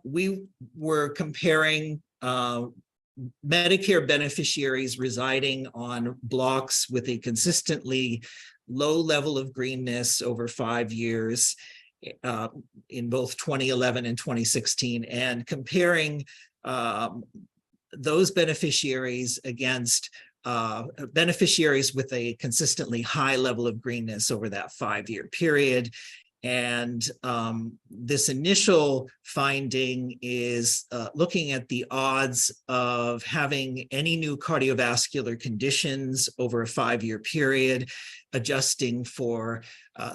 We were comparing Medicare beneficiaries residing on blocks with a consistently low level of greenness over 5 years in both 2011 and 2016, and comparing those beneficiaries against beneficiaries with a consistently high level of greenness over that 5-year period. And this initial finding is looking at the odds of having any new cardiovascular conditions over a 5-year period, adjusting for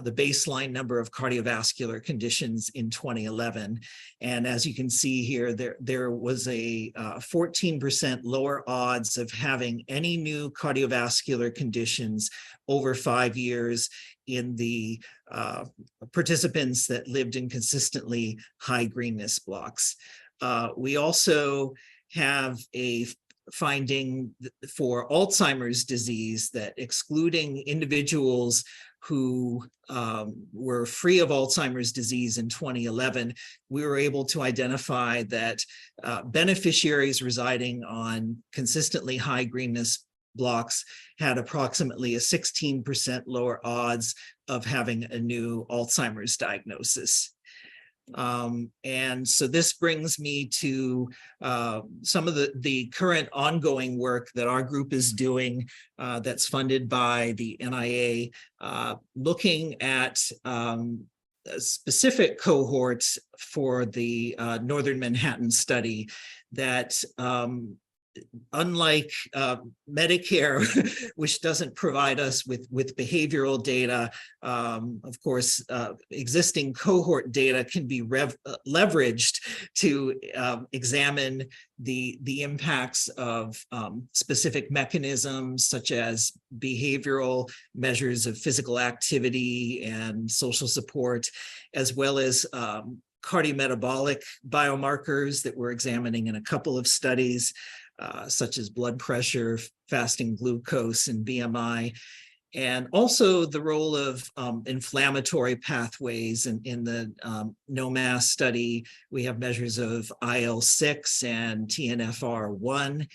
the baseline number of cardiovascular conditions in 2011. And as you can see here, there was a 14% lower odds of having any new cardiovascular conditions over 5 years in the participants that lived in consistently high greenness blocks. We also have a finding for Alzheimer's disease that excluding individuals who were free of Alzheimer's disease in 2011, we were able to identify that beneficiaries residing on consistently high greenness blocks had approximately a 16% lower odds of having a new Alzheimer's diagnosis. And so this brings me to some of the current ongoing work that our group is doing that's funded by the NIA, looking at specific cohorts for the Northern Manhattan study that unlike Medicare, which doesn't provide us with behavioral data, of course, existing cohort data can be leveraged to examine the impacts of specific mechanisms such as behavioral measures of physical activity and social support, as well as cardiometabolic biomarkers that we're examining in a couple of studies, such as blood pressure, fasting glucose, and BMI, and also the role of inflammatory pathways. In the NOMAS study, we have measures of IL-6 and TNFR1.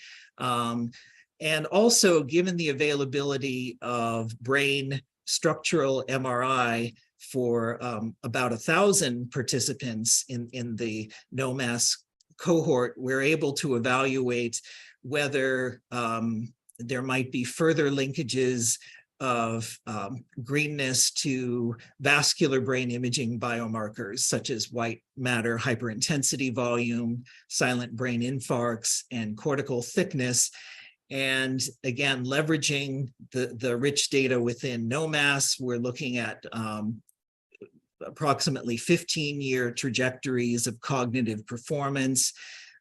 And also, given the availability of brain structural MRI for about 1,000 participants in the NOMAS cohort, we're able to evaluate whether there might be further linkages of greenness to vascular brain imaging biomarkers such as white matter hyperintensity volume, silent brain infarcts, and cortical thickness. And again, leveraging the rich data within NOMAS, we're looking at approximately 15-year trajectories of cognitive performance.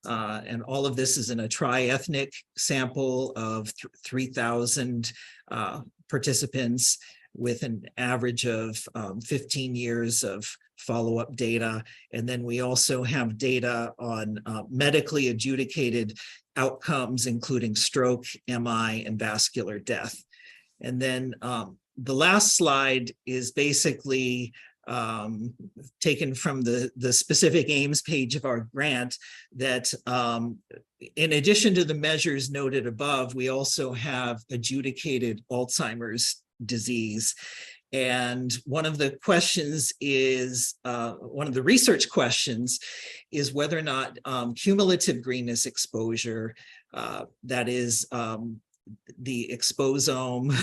And all of this is in a tri-ethnic sample of 3,000 participants with an average of 15 years of follow-up data. And then we also have data on medically adjudicated outcomes, including stroke, MI, and vascular death. And then the last slide is basically taken from the specific aims page of our grant, that in addition to the measures noted above, we also have adjudicated Alzheimer's disease. And one of the questions is, one of the research questions is whether or not cumulative greenness exposure, that is the exposome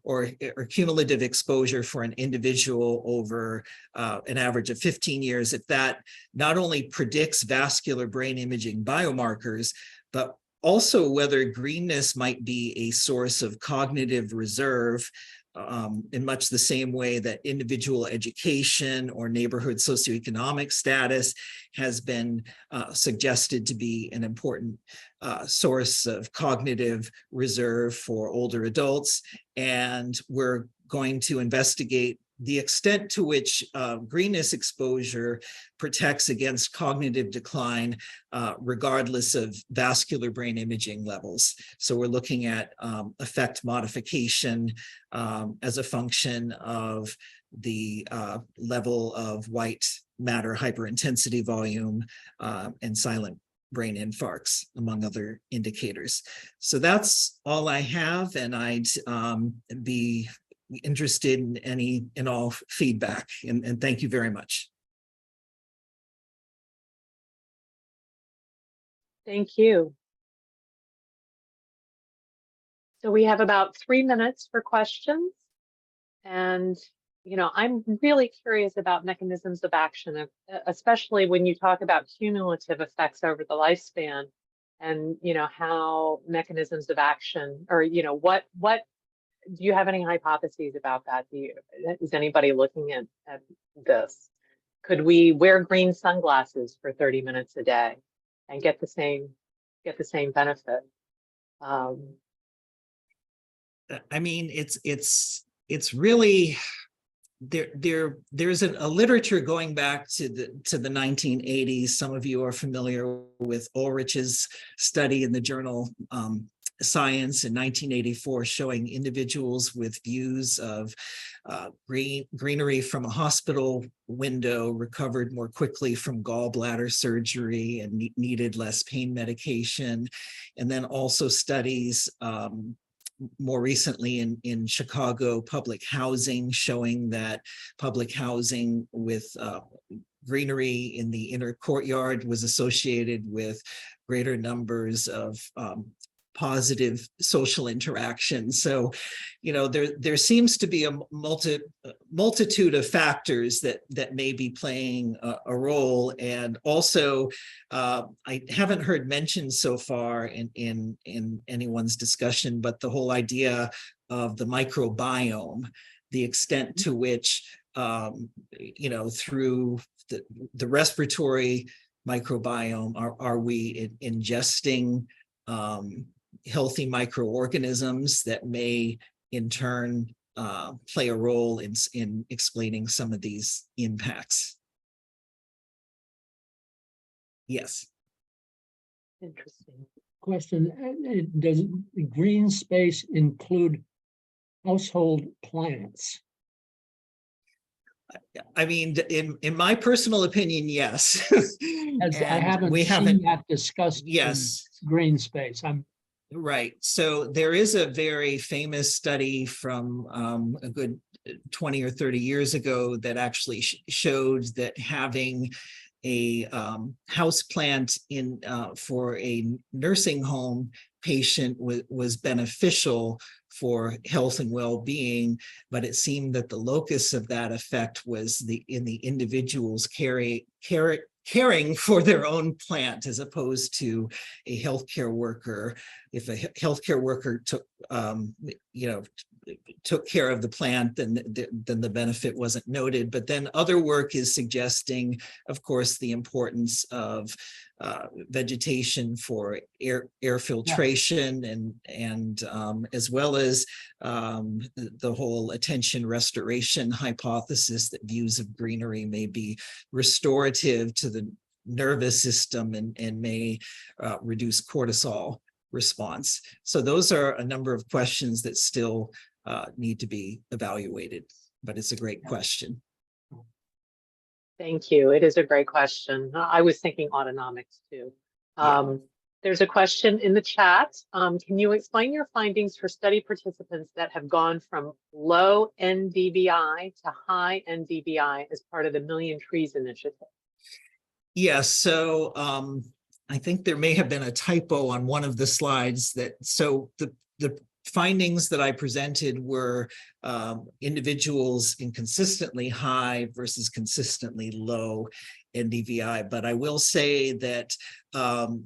or cumulative exposure for an individual over an average of 15 years, if that not only predicts vascular brain imaging biomarkers, but also whether greenness might be a source of cognitive reserve in much the same way that individual education or neighborhood socioeconomic status has been suggested to be an important source of cognitive reserve for older adults. And we're going to investigate the extent to which greenness exposure protects against cognitive decline, regardless of vascular brain imaging levels. So we're looking at effect modification as a function of the level of white matter hyperintensity volume and silent brain infarcts, among other indicators. So that's all I have, and I'd be interested in all feedback, and thank you very much. Thank you. So we have about 3 minutes for questions. And, I'm really curious about mechanisms of action, especially when you talk about cumulative effects over the lifespan and, how mechanisms of action, or, what do you have any hypotheses about that? Is anybody looking at this? Could we wear green sunglasses for 30 minutes a day and get the same benefit? I mean, it's really there's a literature going back to the 1980s. Some of you are familiar with Ulrich's study in the journal Science in 1984, showing individuals with views of greenery from a hospital window recovered more quickly from gallbladder surgery and needed less pain medication. And then also studies more recently in Chicago public housing, showing that public housing with greenery in the inner courtyard was associated with greater numbers of positive social interaction. So, there seems to be a multitude of factors that may be playing a role. And also, I haven't heard mentioned so far in anyone's discussion, but the whole idea of the microbiome, the extent to which, through the respiratory microbiome, are we ingesting healthy microorganisms that may in turn play a role in explaining some of these impacts. Yes. Interesting. Question, does green space include household plants? I mean, in my personal opinion, yes. As I haven't seen that discussed. Yes. In green space. Right. So there is a very famous study from a good 20 or 30 years ago that actually showed that having house plant in for a nursing home patient was beneficial for health and well-being, but it seemed that the locus of that effect was in the individuals caring for their own plant, as opposed to a healthcare worker. If a healthcare worker took care of the plant, then the benefit wasn't noted. But then other work is suggesting, of course, the importance of vegetation for air filtration, and as well as the whole attention restoration hypothesis that views of greenery may be restorative to the nervous system and may reduce cortisol response. So those are a number of questions that still need to be evaluated, but it's a great question. Thank you. It is a great question. I was thinking autonomics too. There's a question in the chat. Can you explain your findings for study participants that have gone from low NDVI to high NDVI as part of the Million Trees Initiative? Yes, so I think there may have been a typo on one of the slides so the findings that I presented were individuals in consistently high versus consistently low NDVI. But I will say that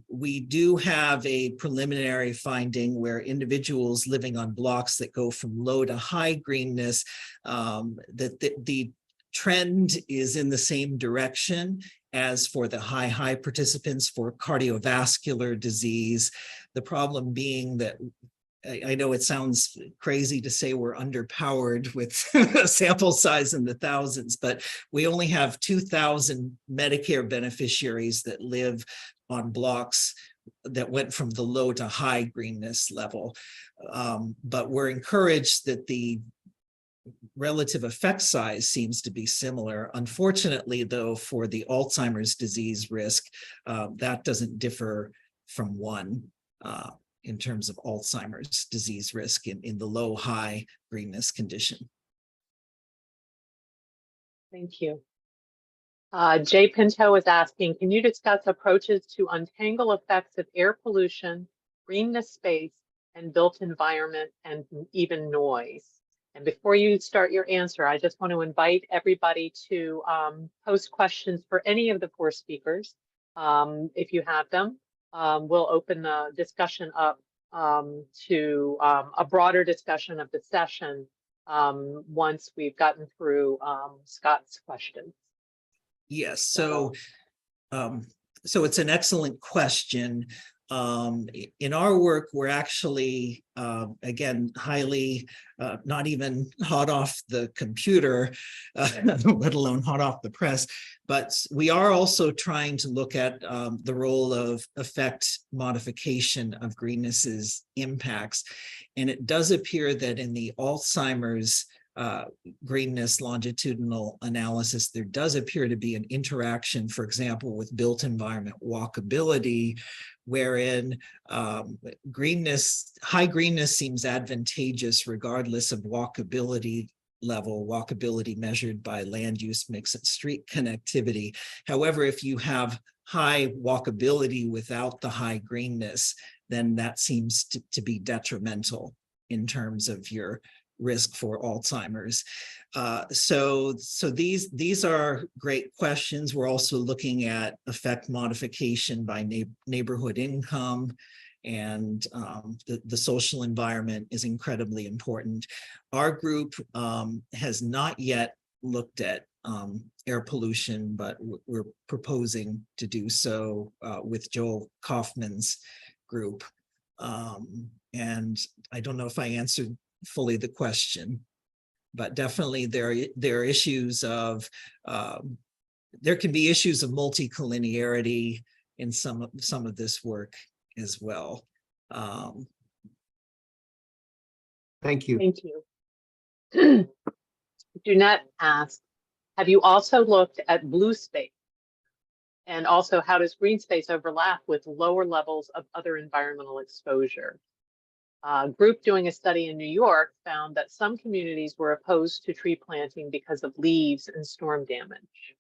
we do have a preliminary finding where individuals living on blocks that go from low to high greenness, that the trend is in the same direction as for the high participants for cardiovascular disease. The problem being that I know it sounds crazy to say we're underpowered with a sample size in the thousands, but we only have 2,000 Medicare beneficiaries that live on blocks that went from the low to high greenness level. But we're encouraged that the relative effect size seems to be similar. Unfortunately, though, for the Alzheimer's disease risk, that doesn't differ from one. In terms of Alzheimer's disease risk in the low-high greenness condition. Thank you. Jay Pinto is asking, can you discuss approaches to untangle effects of air pollution, greenness space, and built environment, and even noise? And before you start your answer, I just want to invite everybody to post questions for any of the four speakers, if you have them. We'll open the discussion up to a broader discussion of the session once we've gotten through Scott's questions. Yes, so it's an excellent question. In our work, we're actually, again, highly, not even hot off the computer, let alone hot off the press, but we are also trying to look at the role of effect modification of greenness's impacts. And it does appear that in the Alzheimer's greenness longitudinal analysis, there does appear to be an interaction, for example, with built environment walkability, wherein high greenness seems advantageous regardless of walkability level, walkability measured by land use mix and street connectivity. However, if you have high walkability without the high greenness, then that seems to be detrimental in terms of your risk for Alzheimer's. So these are great questions. We're also looking at effect modification by neighborhood income, and the social environment is incredibly important. Our group has not yet looked at air pollution, but we're proposing to do so with Joel Kaufman's group. And I don't know if I answered fully the question, but definitely there are issues of there can be issues of multicollinearity in some of this work as well. Thank you. Thank you. Jeanette asks, have you also looked at blue space? And also, how does green space overlap with lower levels of other environmental exposure? A group doing a study in New York found that some communities were opposed to tree planting because of leaves and storm damage.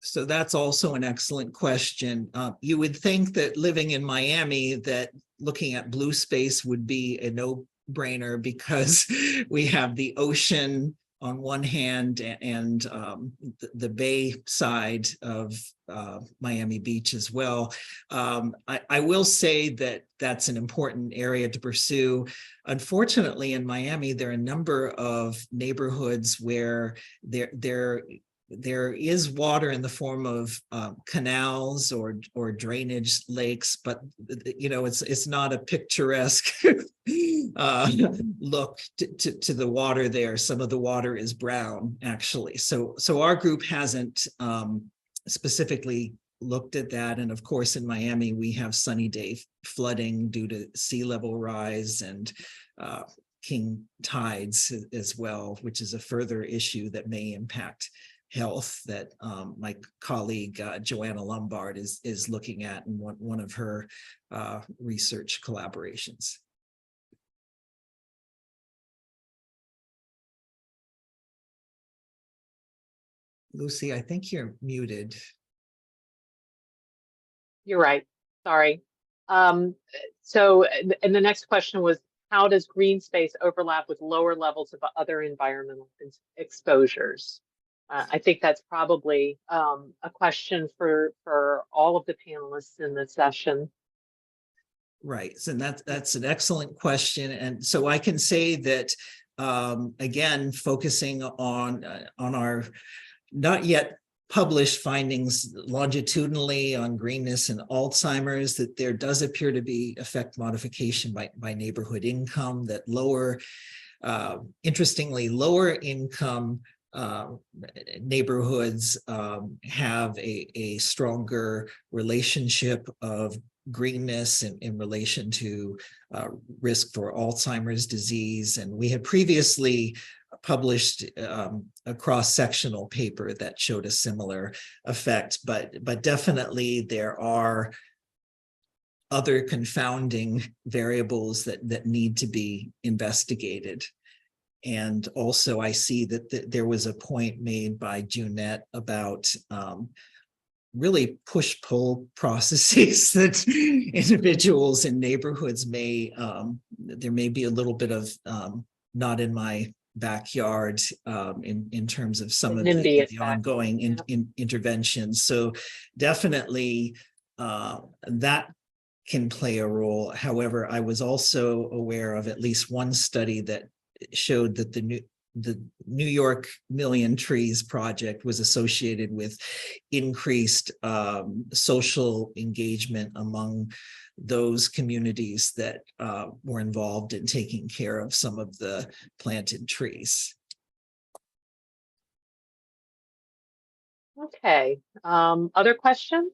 So that's also an excellent question. You would think that living in Miami, that looking at blue space would be a no-brainer because we have the ocean on one hand and the bay side of Miami Beach as well. I will say that that's an important area to pursue. Unfortunately, in Miami, there are a number of neighborhoods where there is water in the form of canals or drainage lakes, but it's not a picturesque look to the water there. Some of the water is brown, actually. So our group hasn't specifically looked at that. And of course, in Miami, we have sunny day flooding due to sea level rise and king tides as well, which is a further issue that may impact health that my colleague Joanna Lombard is looking at in one of her research collaborations. Lucy, I think you're muted. You're right. Sorry. So, and the next question was, how does green space overlap with lower levels of other environmental exposures? I think that's probably a question for all of the panelists in the session. Right, so that's an excellent question. And so I can say that, again, focusing on our not yet published findings longitudinally on greenness and Alzheimer's, that there does appear to be effect modification by neighborhood income, that interestingly, lower income neighborhoods have a stronger relationship of greenness in relation to risk for Alzheimer's disease. And we had previously published a cross-sectional paper that showed a similar effect, but definitely there are other confounding variables that need to be investigated. And also I see that there was a point made by Junette about really push-pull processes that individuals in neighborhoods there may be a little bit of not in my backyard in terms of some of the ongoing interventions. So definitely that can play a role. However, I was also aware of at least one study that showed that the New York Million Trees project was associated with increased social engagement among those communities that were involved in taking care of some of the planted trees. Okay, other questions?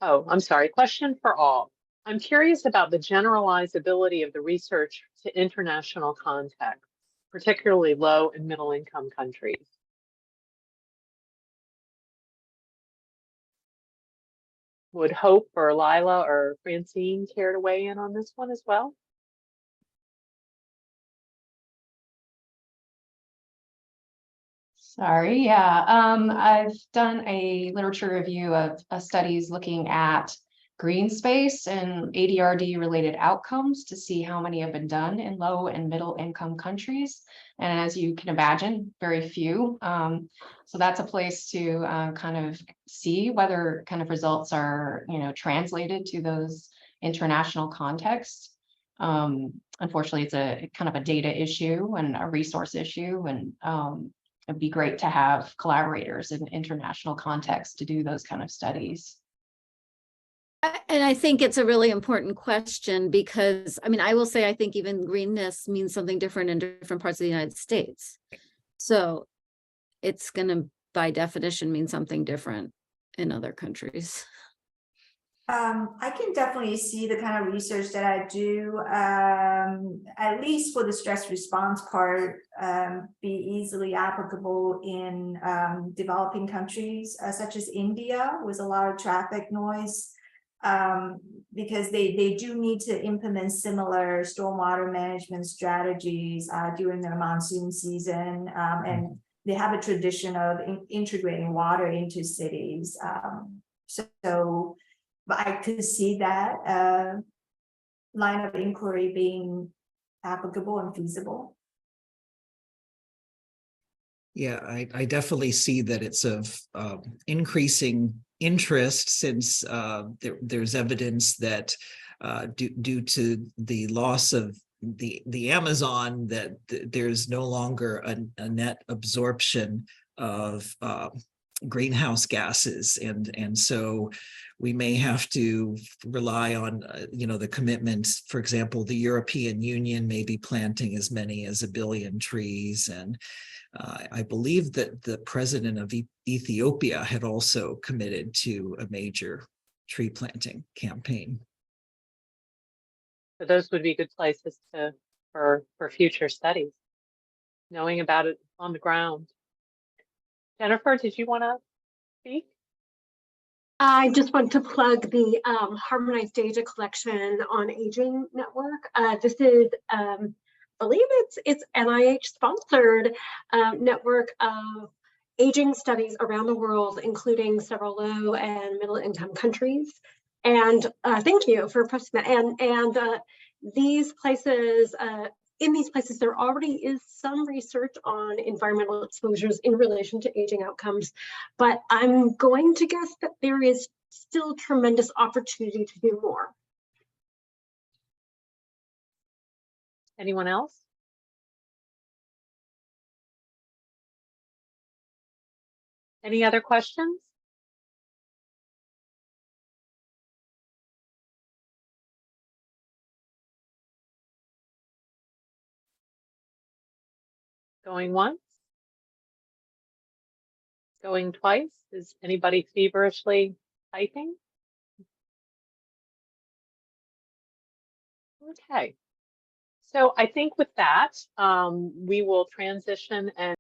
Oh, I'm sorry, question for all. I'm curious about the generalizability of the research to international contexts, particularly low and middle income countries. Would Hope or Lila or Francine care to weigh in on this one as well? Sorry, yeah. I've done a literature review of studies looking at green space and ADRD related outcomes to see how many have been done in low and middle income countries. And as you can imagine, very few. So that's a place to kind of see whether kind of results are, translated to those international contexts. Unfortunately, it's a kind of a data issue and a resource issue, and it'd be great to have collaborators in international context to do those kind of studies. And I think it's a really important question because, I will say, I think even greenness means something different in different parts of the United States. So it's going to, by definition, mean something different in other countries. I can definitely see the kind of research that I do, at least for the stress response part, be easily applicable in developing countries such as India, with a lot of traffic noise. because they do need to implement similar stormwater management strategies during their monsoon season, and they have a tradition of integrating water into cities. So, but I could see that line of inquiry being applicable and feasible. Yeah, I definitely see that it's of increasing interest since there's evidence that due to the loss of the Amazon, that there's no longer a net absorption of greenhouse gases, and so we may have to rely on the commitments. For example, the European Union may be planting as many as 1 billion trees, and I believe that the president of Ethiopia had also committed to a major tree planting campaign. So those would be good places for future studies, knowing about it on the ground. Jennifer, did you want to speak? I just want to plug the Harmonized Data Collection on Aging Network. This is, I believe it's NIH sponsored network of aging studies around the world, including several low and middle income countries. And thank you for posting that. And these places, in these places, there already is some research on environmental exposures in relation to aging outcomes, but I'm going to guess that there is still tremendous opportunity to do more. Anyone else? Any other questions? Going once? Going twice? Is anybody feverishly typing? Okay. So I think with that, we will transition and